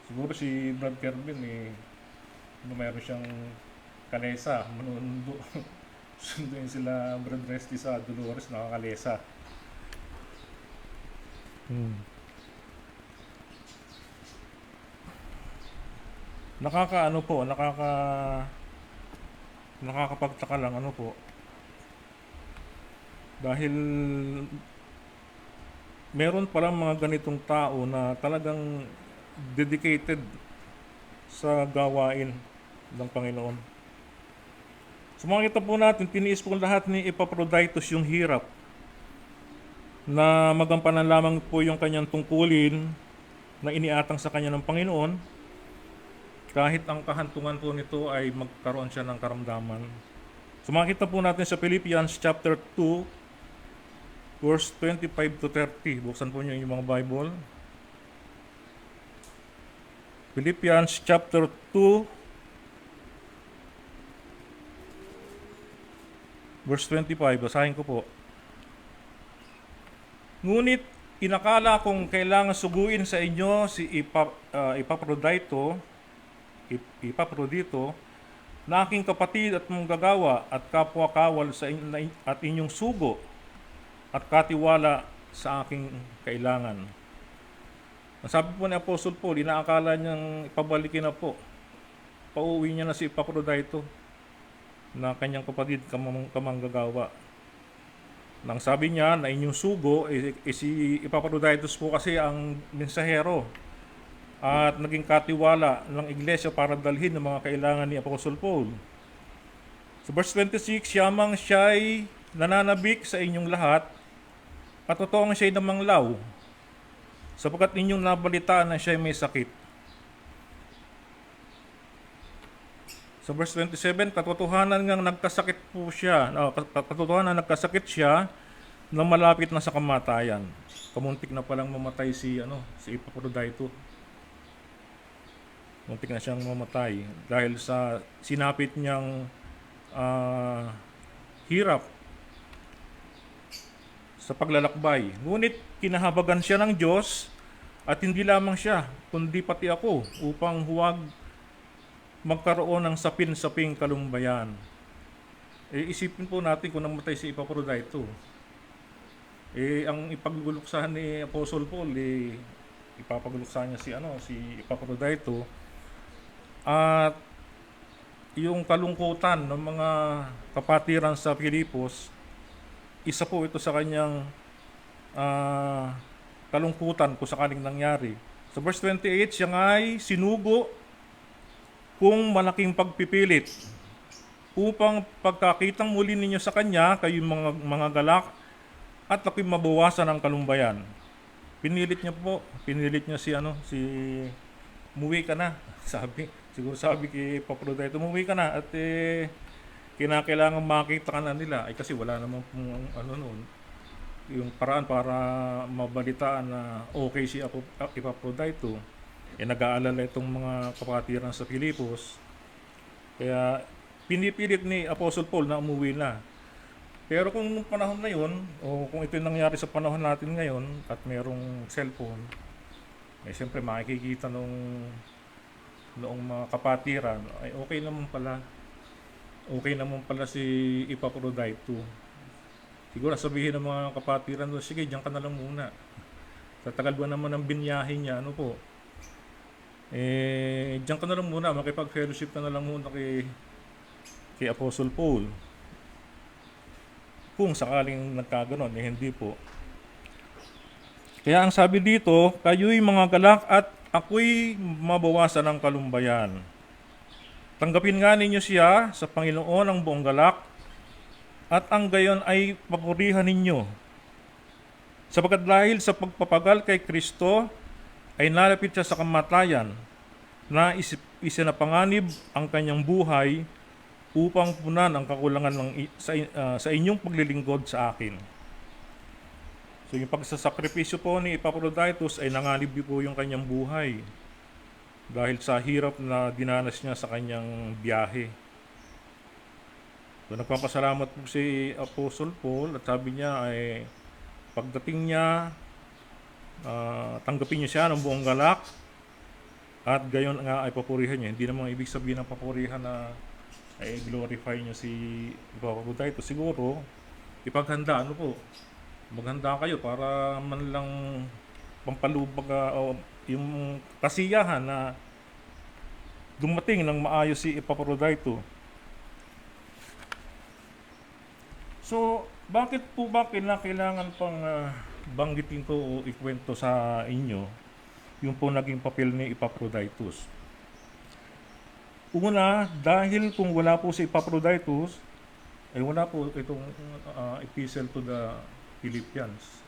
Siguro si Brad Kervin eh, mayroon siyang kalesa, manundo. Sunduin sila Brad Resty sa Dolores, nakakalesa. Nakakaano po, nakakapagtaka lang ano po. Dahil meron palang mga ganitong tao na talagang dedicated sa gawain ng Panginoon. So makikita po natin, tiniis po lahat ni Epaphroditus yung hirap na magampanan lamang po yung kanyang tungkulin na iniatang sa kanya ng Panginoon, kahit ang kahantungan po nito ay magkaroon siya ng karamdaman. So makikita po natin sa Philippians chapter 2, verse 25 to 30. Buksan po niyo yung mga Bible. Philippians chapter 2, verse 25. Basahin ko po. Ngunit inakala kong kailangan suguin sa inyo si Epaprodito, na aking kapatid at manggagawa at kapwa-kawal sa at inyong sugo at katiwala sa aking kailangan. Ang sabi po ni Apostle Paul, inaakala niyang ipabalikin na po. Pauwi niya na si Epaprodito na kanyang kapatid kamanggagawa. Nang sabi niya na inyong sugo, si Epaphroditus po kasi ang mensahero at naging katiwala ng iglesia para dalhin ng mga kailangan ni Apostle Paul. Sa verse 26, yamang siya'y nananabik sa inyong lahat at totoong siya'y namanglaw sapagkat inyong nabalitaan na siya'y may sakit. Sa verse 27, katotohanan ngang nagkasakit po siya, katotohanan nagkasakit siya na malapit na sa kamatayan. Kamuntik na palang mamatay si Epaphroditus. Muntik na siyang mamatay dahil sa sinapit niyang hirap sa paglalakbay. Ngunit kinahabagan siya ng Diyos at hindi lamang siya, kundi pati ako upang huwag magkaroon ng sapin-saping kalumbayan. Isipin po natin kung namatay si Epaphroditus. Ang ipagluluksahan ni Apostle Paul, ipapagluksahan niya si Epaphroditus. At yung kalungkutan ng mga kapatiran sa Filipos, isa po ito sa kanyang kalungkutan kung sakaling nangyari. Sa verse 28, siya nga'y sinugo kung malaking pagpipilit upang pagkakitang muli ninyo sa kanya, kayong mga galak at ako'y mabawasan ng kalumbayan. Pinilit niya si umuwi ka na, sabi kay Epaphroditus, umuwi ka na at kinakailangan makita ka na nila kasi wala namang yung paraan para mabalitaan na okay si Epaphroditus. Nag-aalala itong mga kapatiran sa Filipos. Kaya pinipilit ni Apostle Paul na umuwi na. Pero kung nung panahon na yun, o kung ito yung nangyari sa panahon natin ngayon at mayroong cellphone, siyempre makikita noong mga kapatiran, ay okay naman pala si Epaphroditus. Siguro sabihin ng mga kapatiran doon, sige, diyan ka na lang muna. Tatagal ba naman ang binyahe niya, diyan ka na lang muna, makipag-fellowship ka na lang muna kay Apostle Paul. Kung sakaling nagkaganon, hindi po. Kaya ang sabi dito, kayo'y mga galak at ako'y mabawasan ng kalumbayan. Tanggapin nga ninyo siya sa Panginoon ang buong galak at ang gayon ay papurihan ninyo. Sapagkat dahil sa pagpapagal kay Kristo, ay nalapit siya sa kamatayan na isinapanganib ang kanyang buhay upang punan ang kakulangan sa inyong paglilingkod sa akin. So yung pagsasakripisyo po ni Epaphroditus ay nanganib po yung kanyang buhay dahil sa hirap na dinanas niya sa kanyang biyahe. So nagpapasalamat po si Apostle Paul at sabi niya ay pagdating niya, tanggapin niya siya ng buong galak at gayon nga ay papurihan niya. Hindi naman ibig sabihin ng papurihan na ay glorify niya si Epaphroditus. Siguro, ipaghanda, maghanda kayo para man lang pampalubag o yung kasiyahan na dumating ng maayos si Epaphroditus. So, bakit po ba kailangan pang banggitin ko o ikwento sa inyo yung po naging papel ni Epaphroditus? Una, dahil kung wala po si Epaphroditus, ay wala po itong epistle to the Philippians.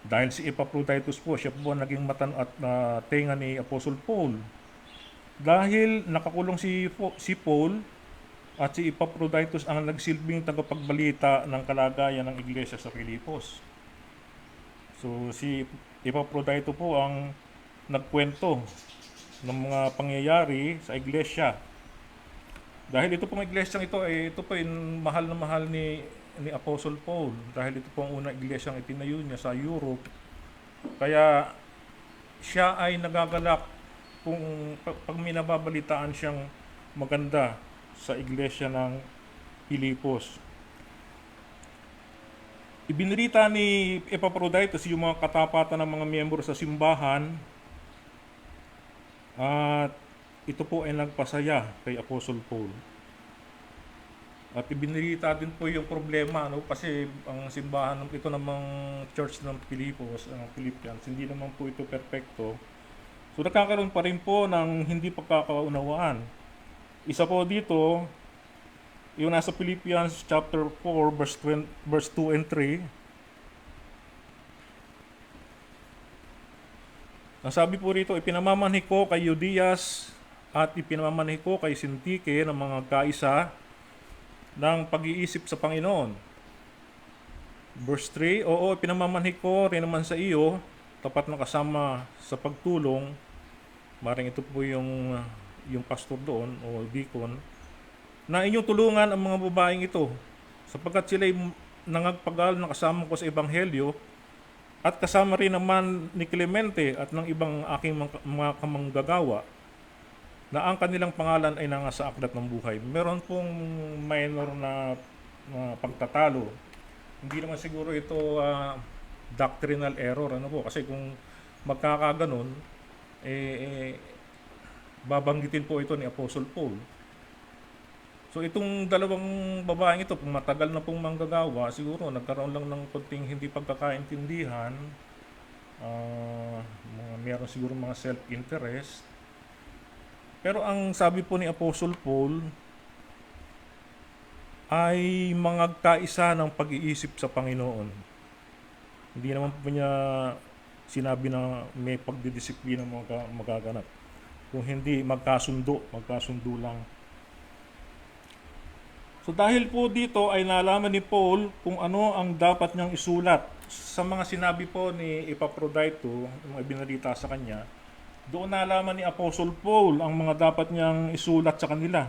Dahil si Epaphroditus po, siya po naging matan at tenga ni Apostle Paul. Dahil nakakulong si Paul at si Epaphroditus ang nagsilbing tagapagbalita ng kalagayan ng iglesia sa Filipos. So si Epaphroditus po ang nagkwento ng mga pangyayari sa iglesia. Dahil ito pong iglesyang ito ay ito po yung mahal na mahal ni Apostle Paul dahil ito po ang unang iglesyang itinayo niya sa Europe. Kaya siya ay nagagalak kung pag may nababalitaan siyang maganda sa iglesia ng Filipos. Ibinirita ni Epaphroditus yung mga katapatan ng mga miyembro sa simbahan at ito po ay nagpasaya kay Apostle Paul. At ibinirita din po yung problema, kasi ang simbahan ito namang church ng Filipos, ang Philippians, hindi naman po ito perfecto. So nagkakaroon pa rin po ng hindi pagkakaunawaan. Isa po dito, yung nasa Philippians chapter 4 verse 2 and 3. Ang sabi po rito, ipinamamanhi ko kay Euodias at ipinamamanhi ko kay Syntyche ng mga kaisa ng pag-iisip sa Panginoon. Verse 3, oo, ipinamamanhi ko rin naman sa iyo, tapat na kasama sa pagtulong. Maring ito po yung pastor doon o deacon, na inyong tulungan ang mga babaeng ito, sapagkat sila'y nangagpagal na kasama ko sa Ebanghelyo, at kasama rin naman ni Clemente at ng ibang aking mga kamanggagawa, na ang kanilang pangalan ay nasa aklat ng buhay. Meron pong minor na pagtatalo. Hindi naman siguro ito doctrinal error, kasi kung magkakaganon, babanggitin po ito ni Apostle Paul. So itong dalawang babaeng ito, kung matagal na pong manggagawa, siguro nagkaroon lang ng konting hindi pagkakaintindihan, meron siguro mga self-interest. Pero ang sabi po ni Apostle Paul ay mangagkaisa ng pag-iisip sa Panginoon. Hindi naman po niya sinabi na may pagdidisiplina magaganap. Kung hindi, magkasundo lang. So dahil po dito ay nalaman ni Paul kung ano ang dapat niyang isulat sa mga sinabi po ni Epaphroditus, mga ibinalita sa kanya. Doon nalaman ni Apostle Paul ang mga dapat niyang isulat sa kanila.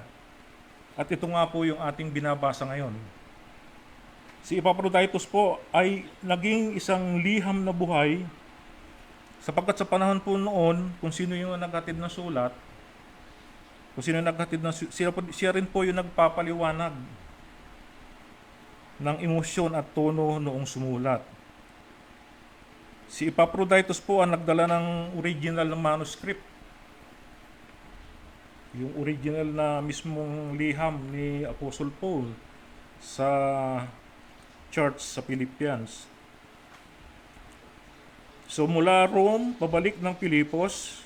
At ito nga po yung ating binabasa ngayon. Si Epaphroditus po ay naging isang liham na buhay sapagkat sa panahon po noon, kung sino yung naghatid ng sulat, siya rin po yung nagpapaliwanag ng emosyon at tono noong sumulat. Si Epaphroditus po ang nagdala ng original na manuscript. Yung original na mismong liham ni Apostle Paul sa church sa Philippians. So mula Rome, pabalik ng Filipos,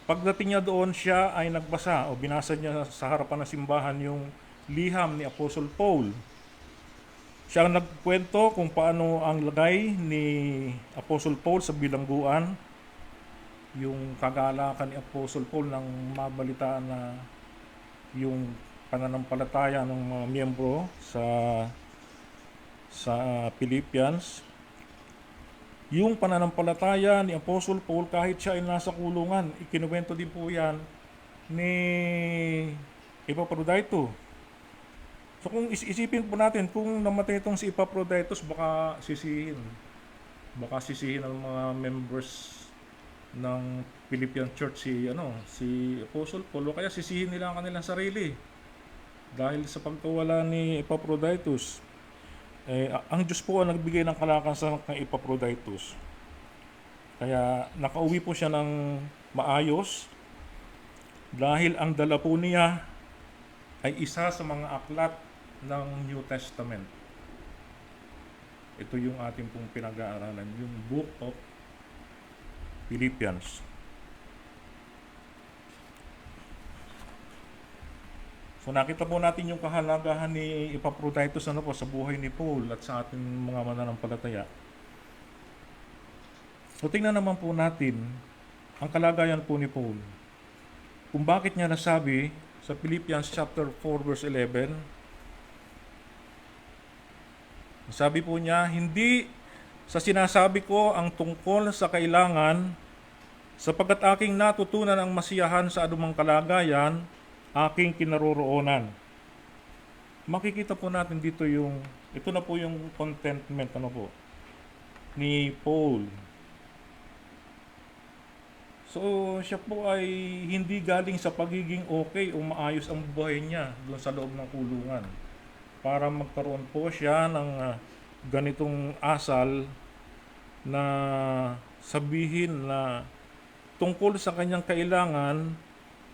pagdating niya doon, siya ay nagbasa o binasa niya sa harapan ng simbahan yung liham ni Apostle Paul. Siya ang nagkwento kung paano ang lagay ni Apostle Paul sa bilangguan, yung kagalakan ni Apostle Paul nang mabalitaan na yung pananampalataya ng mga miyembro sa Philippians, yung pananampalataya ni Apostle Paul kahit siya ay nasa kulungan. Ikinuwento din po yan ni Epaphroditus. So kung isipin po natin, kung namatay itong si Epaphroditus, baka sisihin. Baka sisihin ng mga members ng Philippian Church si Apostle Paul, o kaya sisihin nila ang kanilang sarili dahil sa pagkawala ni Epaphroditus. Ang Diyos po ang nagbigay ng kalakasan kay Epaphroditus. Kaya nakauwi po siya ng maayos dahil ang dala po niya ay isa sa mga aklat ng New Testament. Ito yung ating pong pinag-aaralan, yung Book of Philippians. So nakita po natin yung kahalagahan ni Epaphroditus sa buhay ni Paul at sa ating mga mananampalataya. So tingnan naman po natin ang kalagayan po ni Paul. Kung bakit niya nasabi sa Philippians chapter 4 verse 11, sabi po niya, hindi sa sinasabi ko ang tungkol sa kailangan, sapagkat aking natutunan ang masiyahan sa anumang kalagayan, aking kinaroroonan. Makikita po natin dito ito na po yung contentment ni Paul. So siya po ay hindi galing sa pagiging okay o maayos ang buhay niya doon sa loob ng kulungan para magkaroon po siya ng ganitong asal na sabihin na tungkol sa kanyang kailangan,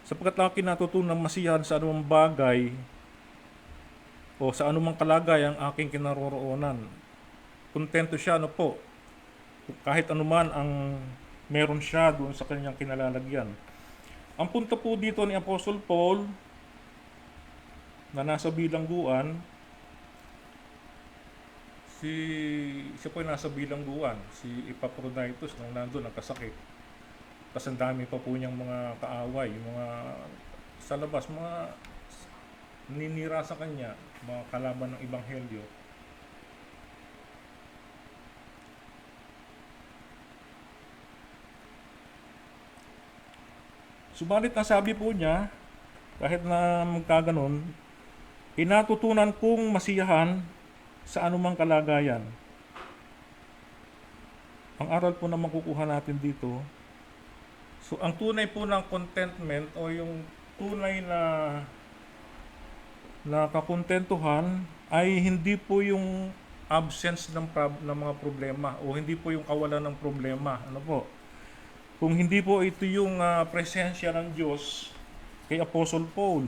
sapagkat aking natutunan masiyahan sa anumang bagay o sa anumang kalagayan ang aking kinaroroonan. Kontento siya kahit anuman ang meron siya doon sa kanyang kinalalagyan. Ang punto po dito ni Apostle Paul na nasa bilangguan, siya po ay nasa bilangguan, si Epaphroditus nung nandun nagkasakit. Tapos ang dami pa po niyang mga kaaway, mga sa labas, mga ninira sa kanya, mga kalaban ng Ebanghelyo. Subalit ang sabi po niya, kahit na magkaganon, inatutunan kong masiyahan sa anumang kalagayan. Ang aral po na makukuha natin dito, so ang tunay po ng contentment o yung tunay na kakontentuhan ay hindi po yung absence ng mga problema o hindi po yung kawalan ng problema. Kung hindi po ito yung presensya ng Diyos kay Apostle Paul.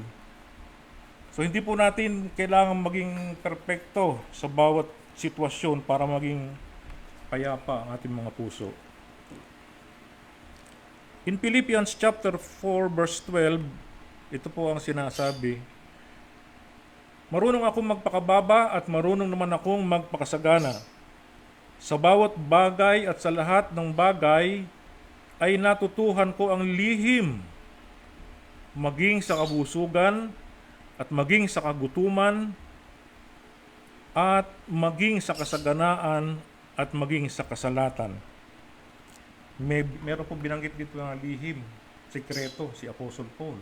So hindi po natin kailangan maging perpekto sa bawat sitwasyon para maging payapa ang ating mga puso. In Philippians chapter 4 verse 12, ito po ang sinasabi, marunong akong magpakababa at marunong naman akong magpakasagana. Sa bawat bagay at sa lahat ng bagay ay natutuhan ko ang lihim, maging sa kabusugan at maging sa kagutuman at maging sa kasaganaan at maging sa kasalatan. Meron po binanggit dito ng lihim, sikreto, si Apostle Paul.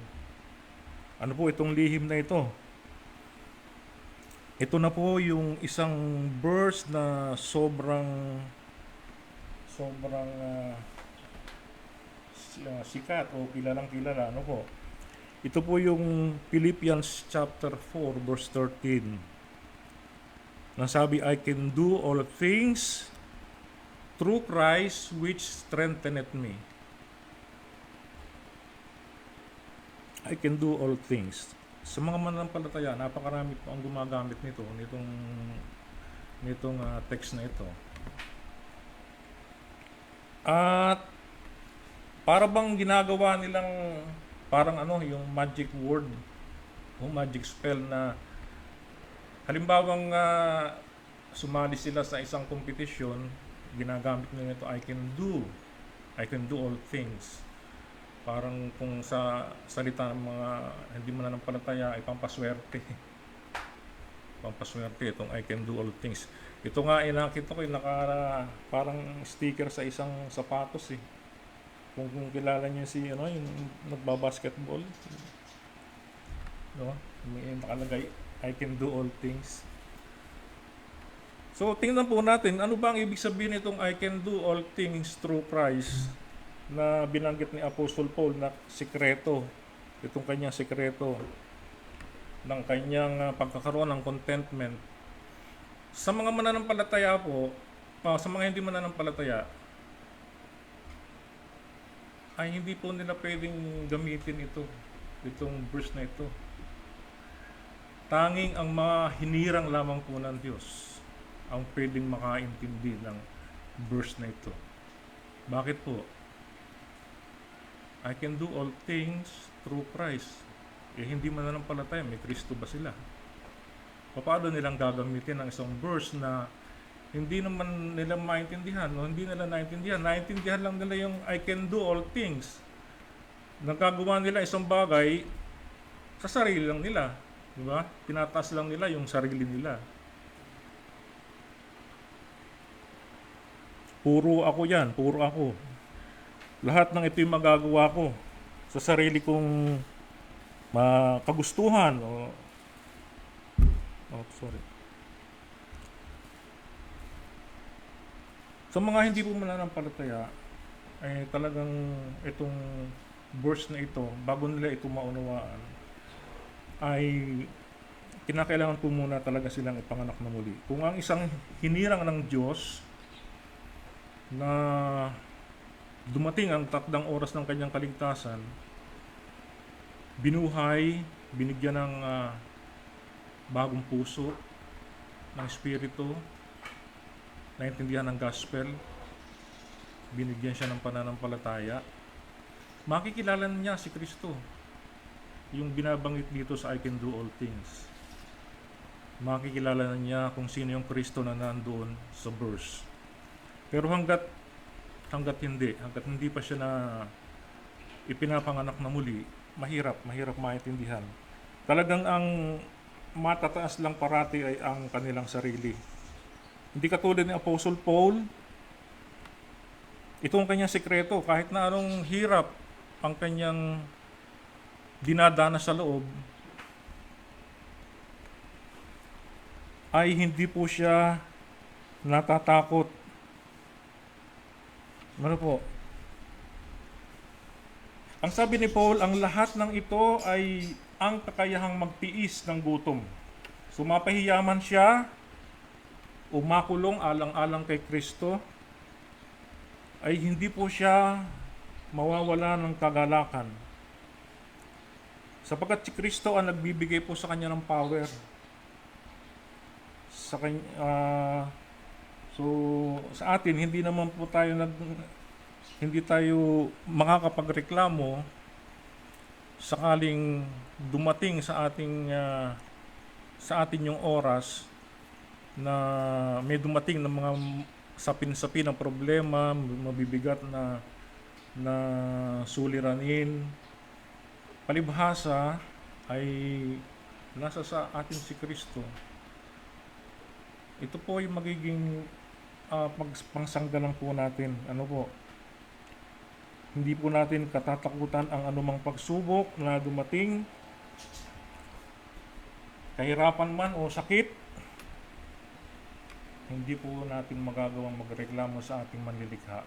Ano po itong lihim na ito? Ito na po yung isang verse na sobrang sikat o kilalang-kilala. Ito po yung Philippians chapter 4 verse 13. Nasabi, I can do all things through Christ which strengtheneth me. I can do all things. Sa mga mananampalataya, napakarami po ang gumagamit nitong text na ito. At para bang ginagawa nilang parang yung magic word o magic spell na halimbawang sumali sila sa isang kompetisyon, ginagamit nila ito, I can do all things. Parang kung sa salita ng mga hindi mananampalataya ay pampaswerte. pampaswerte, itong I can do all things. Ito nga, nakita ko, parang sticker sa isang sapatos eh. Kung kilala niyo si, yung nagbabasketball, no? May nakalagay, I can do all things. So, tingnan po natin, ano ba ang ibig sabihin itong I can do all things through Christ na binanggit ni Apostle Paul na sikreto, itong kanyang sikreto ng kanyang pagkakaroon ng contentment. Sa mga mananampalataya po, sa mga hindi mananampalataya, ay hindi po nila pwedeng gamitin itong verse na ito. Tanging ang mga hinirang lamang po ng Diyos ang pwedeng makaintindi ng verse na ito. Bakit po? I can do all things through Christ. Hindi mananampalataya, may Kristo ba sila? Paano nilang gagamitin ang isang verse na hindi naman nila maintindihan o hindi nila naintindihan? Naintindihan lang nila yung I can do all things. Nagkagawa nila isang bagay sa sarili lang nila. Diba? Tinataas lang nila yung sarili nila. Puro ako yan, puro ako. Lahat ng ito yung magagawa ko sa sarili kong kagustuhan sorry. Sa mga hindi po mananampalataya, ay talagang itong verse na ito, bago nila ito maunawaan, ay kinakailangan po muna talaga silang ipanganak na muli. Kung ang isang hinirang ng Diyos na dumating ang takdang oras ng kanyang kaligtasan, binuhay, binigyan ng bagong puso, ng espiritu, naintindihan ng gospel, binigyan siya ng pananampalataya, makikilala niya si Kristo. Yung binabanggit dito sa I can do all things. Makikilala niya kung sino yung Kristo na nandoon sa verse. Pero hanggat hindi pa siya na ipinapanganak na muli, mahirap maintindihan. Talagang ang matataas lang parati ay ang kanilang sarili. Hindi katulad ni Apostle Paul, ito ang kanyang sikreto, kahit na anong hirap ang kanyang dinadanas sa loob, ay hindi po siya natatakot. Ano po? Ang sabi ni Paul, ang lahat ng ito ay ang kakayahang magtiis ng gutom. Sumapahiyaman siya, umakulong alang-alang kay Kristo, ay hindi po siya mawawala ng kagalakan. Sapagkat si Kristo ang nagbibigay po sa kanya ng power. So sa atin hindi naman po tayo hindi tayo makakapagreklamo sakaling dumating sa atin yung oras na may dumating ng mga sapin-sapin ng problema, mabibigat na suliranin. Palibhasa ay nasa sa atin si Kristo. Ito po yung magiging pangsanggalang po natin. Ano po? Hindi po natin katatakutan ang anumang pagsubok na dumating, kahirapan man o sakit. Hindi po natin magagawang magreklamo sa ating manlilikha.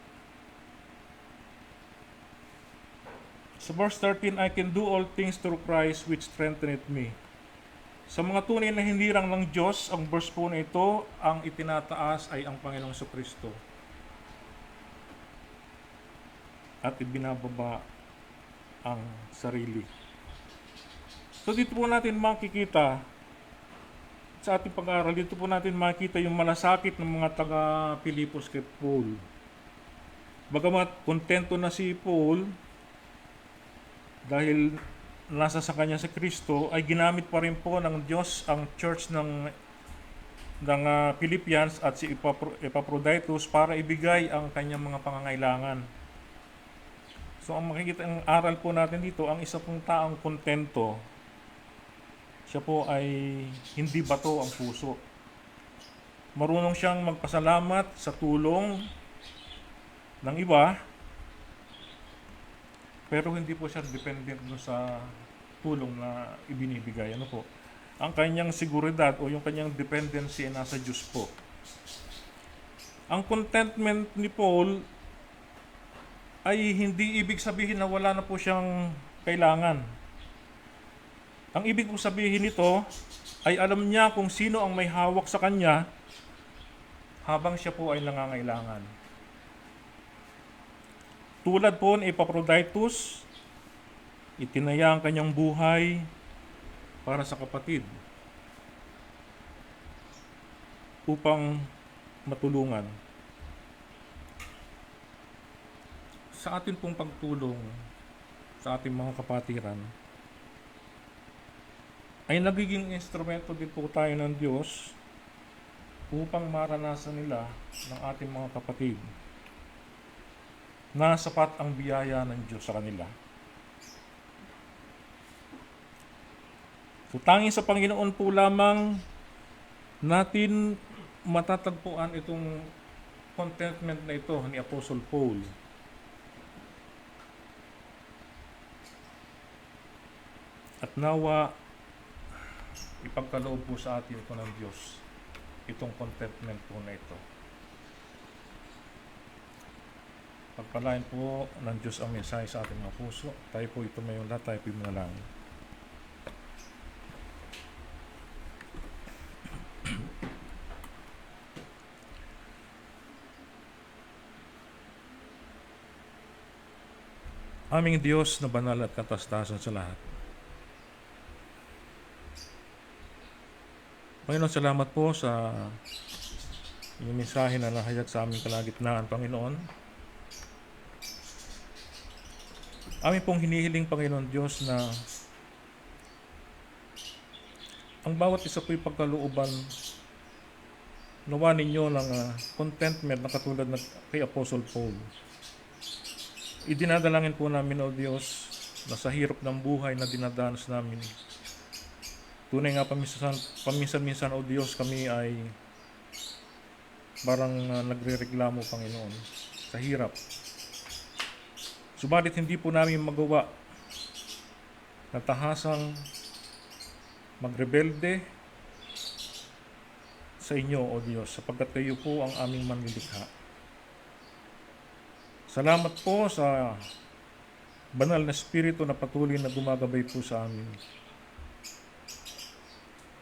Sa verse 13, I can do all things through Christ which strengtheneth me. Sa mga tunay na hinirang ng Diyos, ang verse po na ito, ang itinataas ay ang Panginoong Kristo. At ibinababa ang sarili. So dito po natin makikita, sa ating pag-aaral, dito po natin makikita yung malasakit ng mga taga-Pilipos kay Paul. Bagamat kontento na si Paul, dahil nasa sa kanya si Kristo, ay ginamit pa rin po ng Diyos ang church ng Philippians at si Epaphroditus para ibigay ang kanyang mga pangangailangan. So ang makikita ang aral po natin dito, ang isa pong taong kontento siya po ay hindi bato ang puso. Marunong siyang magpasalamat sa tulong ng iba, pero hindi po siya dependent dun sa tulong na ibinibigay. Ano po? Ang kanyang seguridad o yung kanyang dependency ay nasa Diyos po. Ang contentment ni Paul ay hindi ibig sabihin na wala na po siyang kailangan. Ang ibig po sabihin nito ay alam niya kung sino ang may hawak sa kanya habang siya po ay nangangailangan. Tulad po ni Epaphroditus, itinaya ang kanyang buhay para sa kapatid upang matulungan. Sa atin pong pagtulong sa ating mga kapatiran, ay nagiging instrumento din po tayo ng Diyos upang maranasan nila ng ating mga kapatid na sapat ang biyaya ng Diyos sa kanila. So, tanging sa Panginoon po lamang natin matatagpuan itong contentment na ito ni Apostle Paul. At nawa, ipagkaloob po sa atin ito ng Diyos, itong contentment po na ito. Pagpalain po ng Diyos ang mensahe sa ating mga puso. Tayo po ito mayon lahat, tayo po yung mga langit. Aming Diyos na banal at katastasan sa lahat. Panginoon, salamat po sa inyong mensahe na nahayag sa aming kalagitnaan, Panginoon. Amin pong hinihiling, Panginoon Diyos, na ang bawat isa po'y pagkalooban nawa ninyo ng contentment na katulad na kay Apostle Paul. Idinadalangin po namin, O Diyos, na sa hirap ng buhay na dinadanas namin, tunay nga paminsan-minsan, O Diyos, kami ay parang nagre-reklamo, Panginoon, sa hirap. Subalit hindi po namin magawa na tahasang magrebelde sa inyo, O Diyos, sapagkat kayo po ang aming manlilikha. Salamat po sa banal na Espiritu na patuloy na gumagabay po sa amin.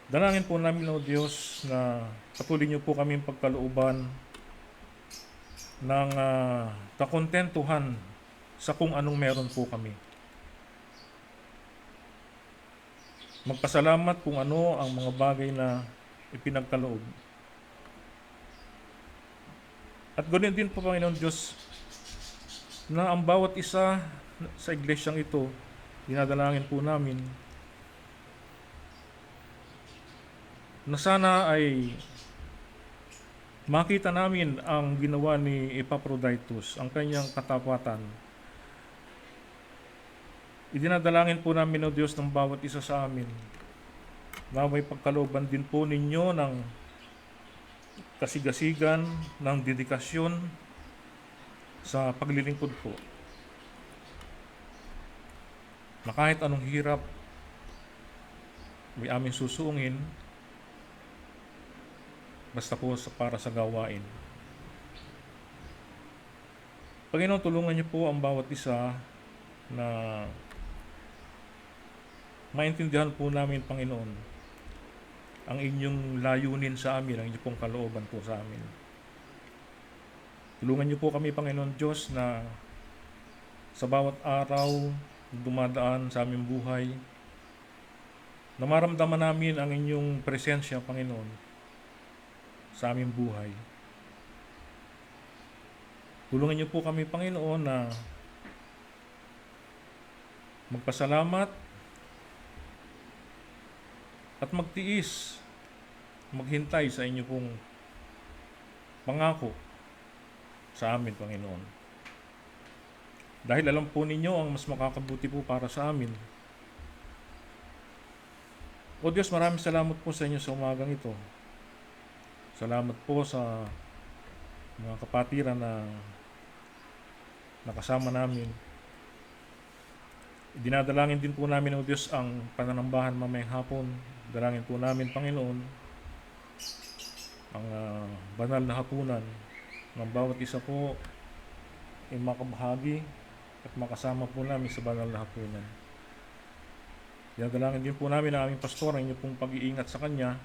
Dalangin po namin, O Diyos, na patuloy niyo po kaming pagkalooban ng kakontentuhan sa kung anong meron po kami. Magpasalamat kung ano ang mga bagay na ipinagkaloob. At ganoon din po, Panginoon Diyos, na ang bawat isa sa iglesyang ito, dinadalangin po namin na sana ay makita namin ang ginawa ni Epaphroditus, ang kanyang katapatan. Idinadalangin po namin, O Diyos, ng bawat isa sa amin na may pagkalooban din po ninyo ng kasigasigan, ng dedikasyon sa paglilingkod po. Na kahit anong hirap may aming susuungin, basta po para sa gawain. Panginoon, tulungan niyo po ang bawat isa na maintindihan po namin, Panginoon, ang inyong layunin sa amin, ang inyong pong kalooban po sa amin. Tulungan niyo po kami, Panginoon Diyos, na sa bawat araw dumadaan sa aming buhay, na maramdaman namin ang inyong presensya, Panginoon, sa aming buhay. Tulungan niyo po kami, Panginoon, na magpasalamat at magtiis, maghintay sa inyo pong pangako sa amin, Panginoon. Dahil alam po ninyo ang mas makakabuti po para sa amin. O Diyos, maraming salamat po sa inyo sa umagang ito. Salamat po sa mga kapatiran na nakasama namin. Dinadalangin din po namin, O Diyos, ang pananambahan mamayang hapon. Dalangin po namin, Panginoon, ang banal na hapunan ng bawat isa po ay makabahagi at makasama po namin sa banal na hapunan. Dinadalangin din po namin ang aming pastor, ang inyong pong pag-iingat sa kanya,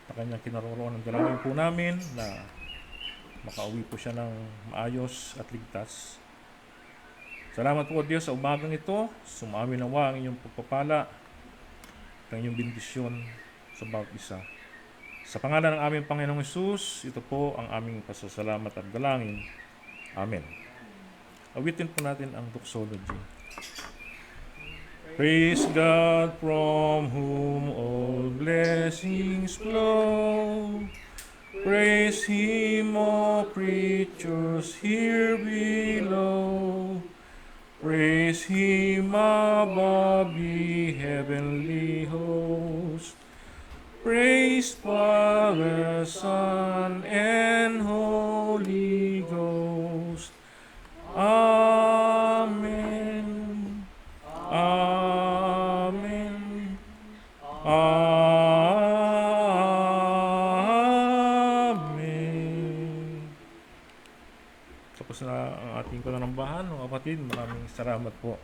sa kanyang kinaroroonan. Dalangin po namin na makauwi po siya ng maayos at ligtas. Salamat po, Diyos, sa umagang ito. Sumami nawa ang inyong pagpapala at ang inyong bendisyon sa bawat isa. Sa pangalan ng aming Panginoong Hesus, ito po ang aming pasasalamat at dalangin. Amen. Awitin po natin ang doxology. Praise God from whom all blessings flow. Praise Him, all creatures here below. Praise Him above the heavenly host. Praise Father, Son, and Holy Ghost. Amen. Amen. Amen. Tapos na ang ating pananambahan, mga kapatid. Maraming salamat po.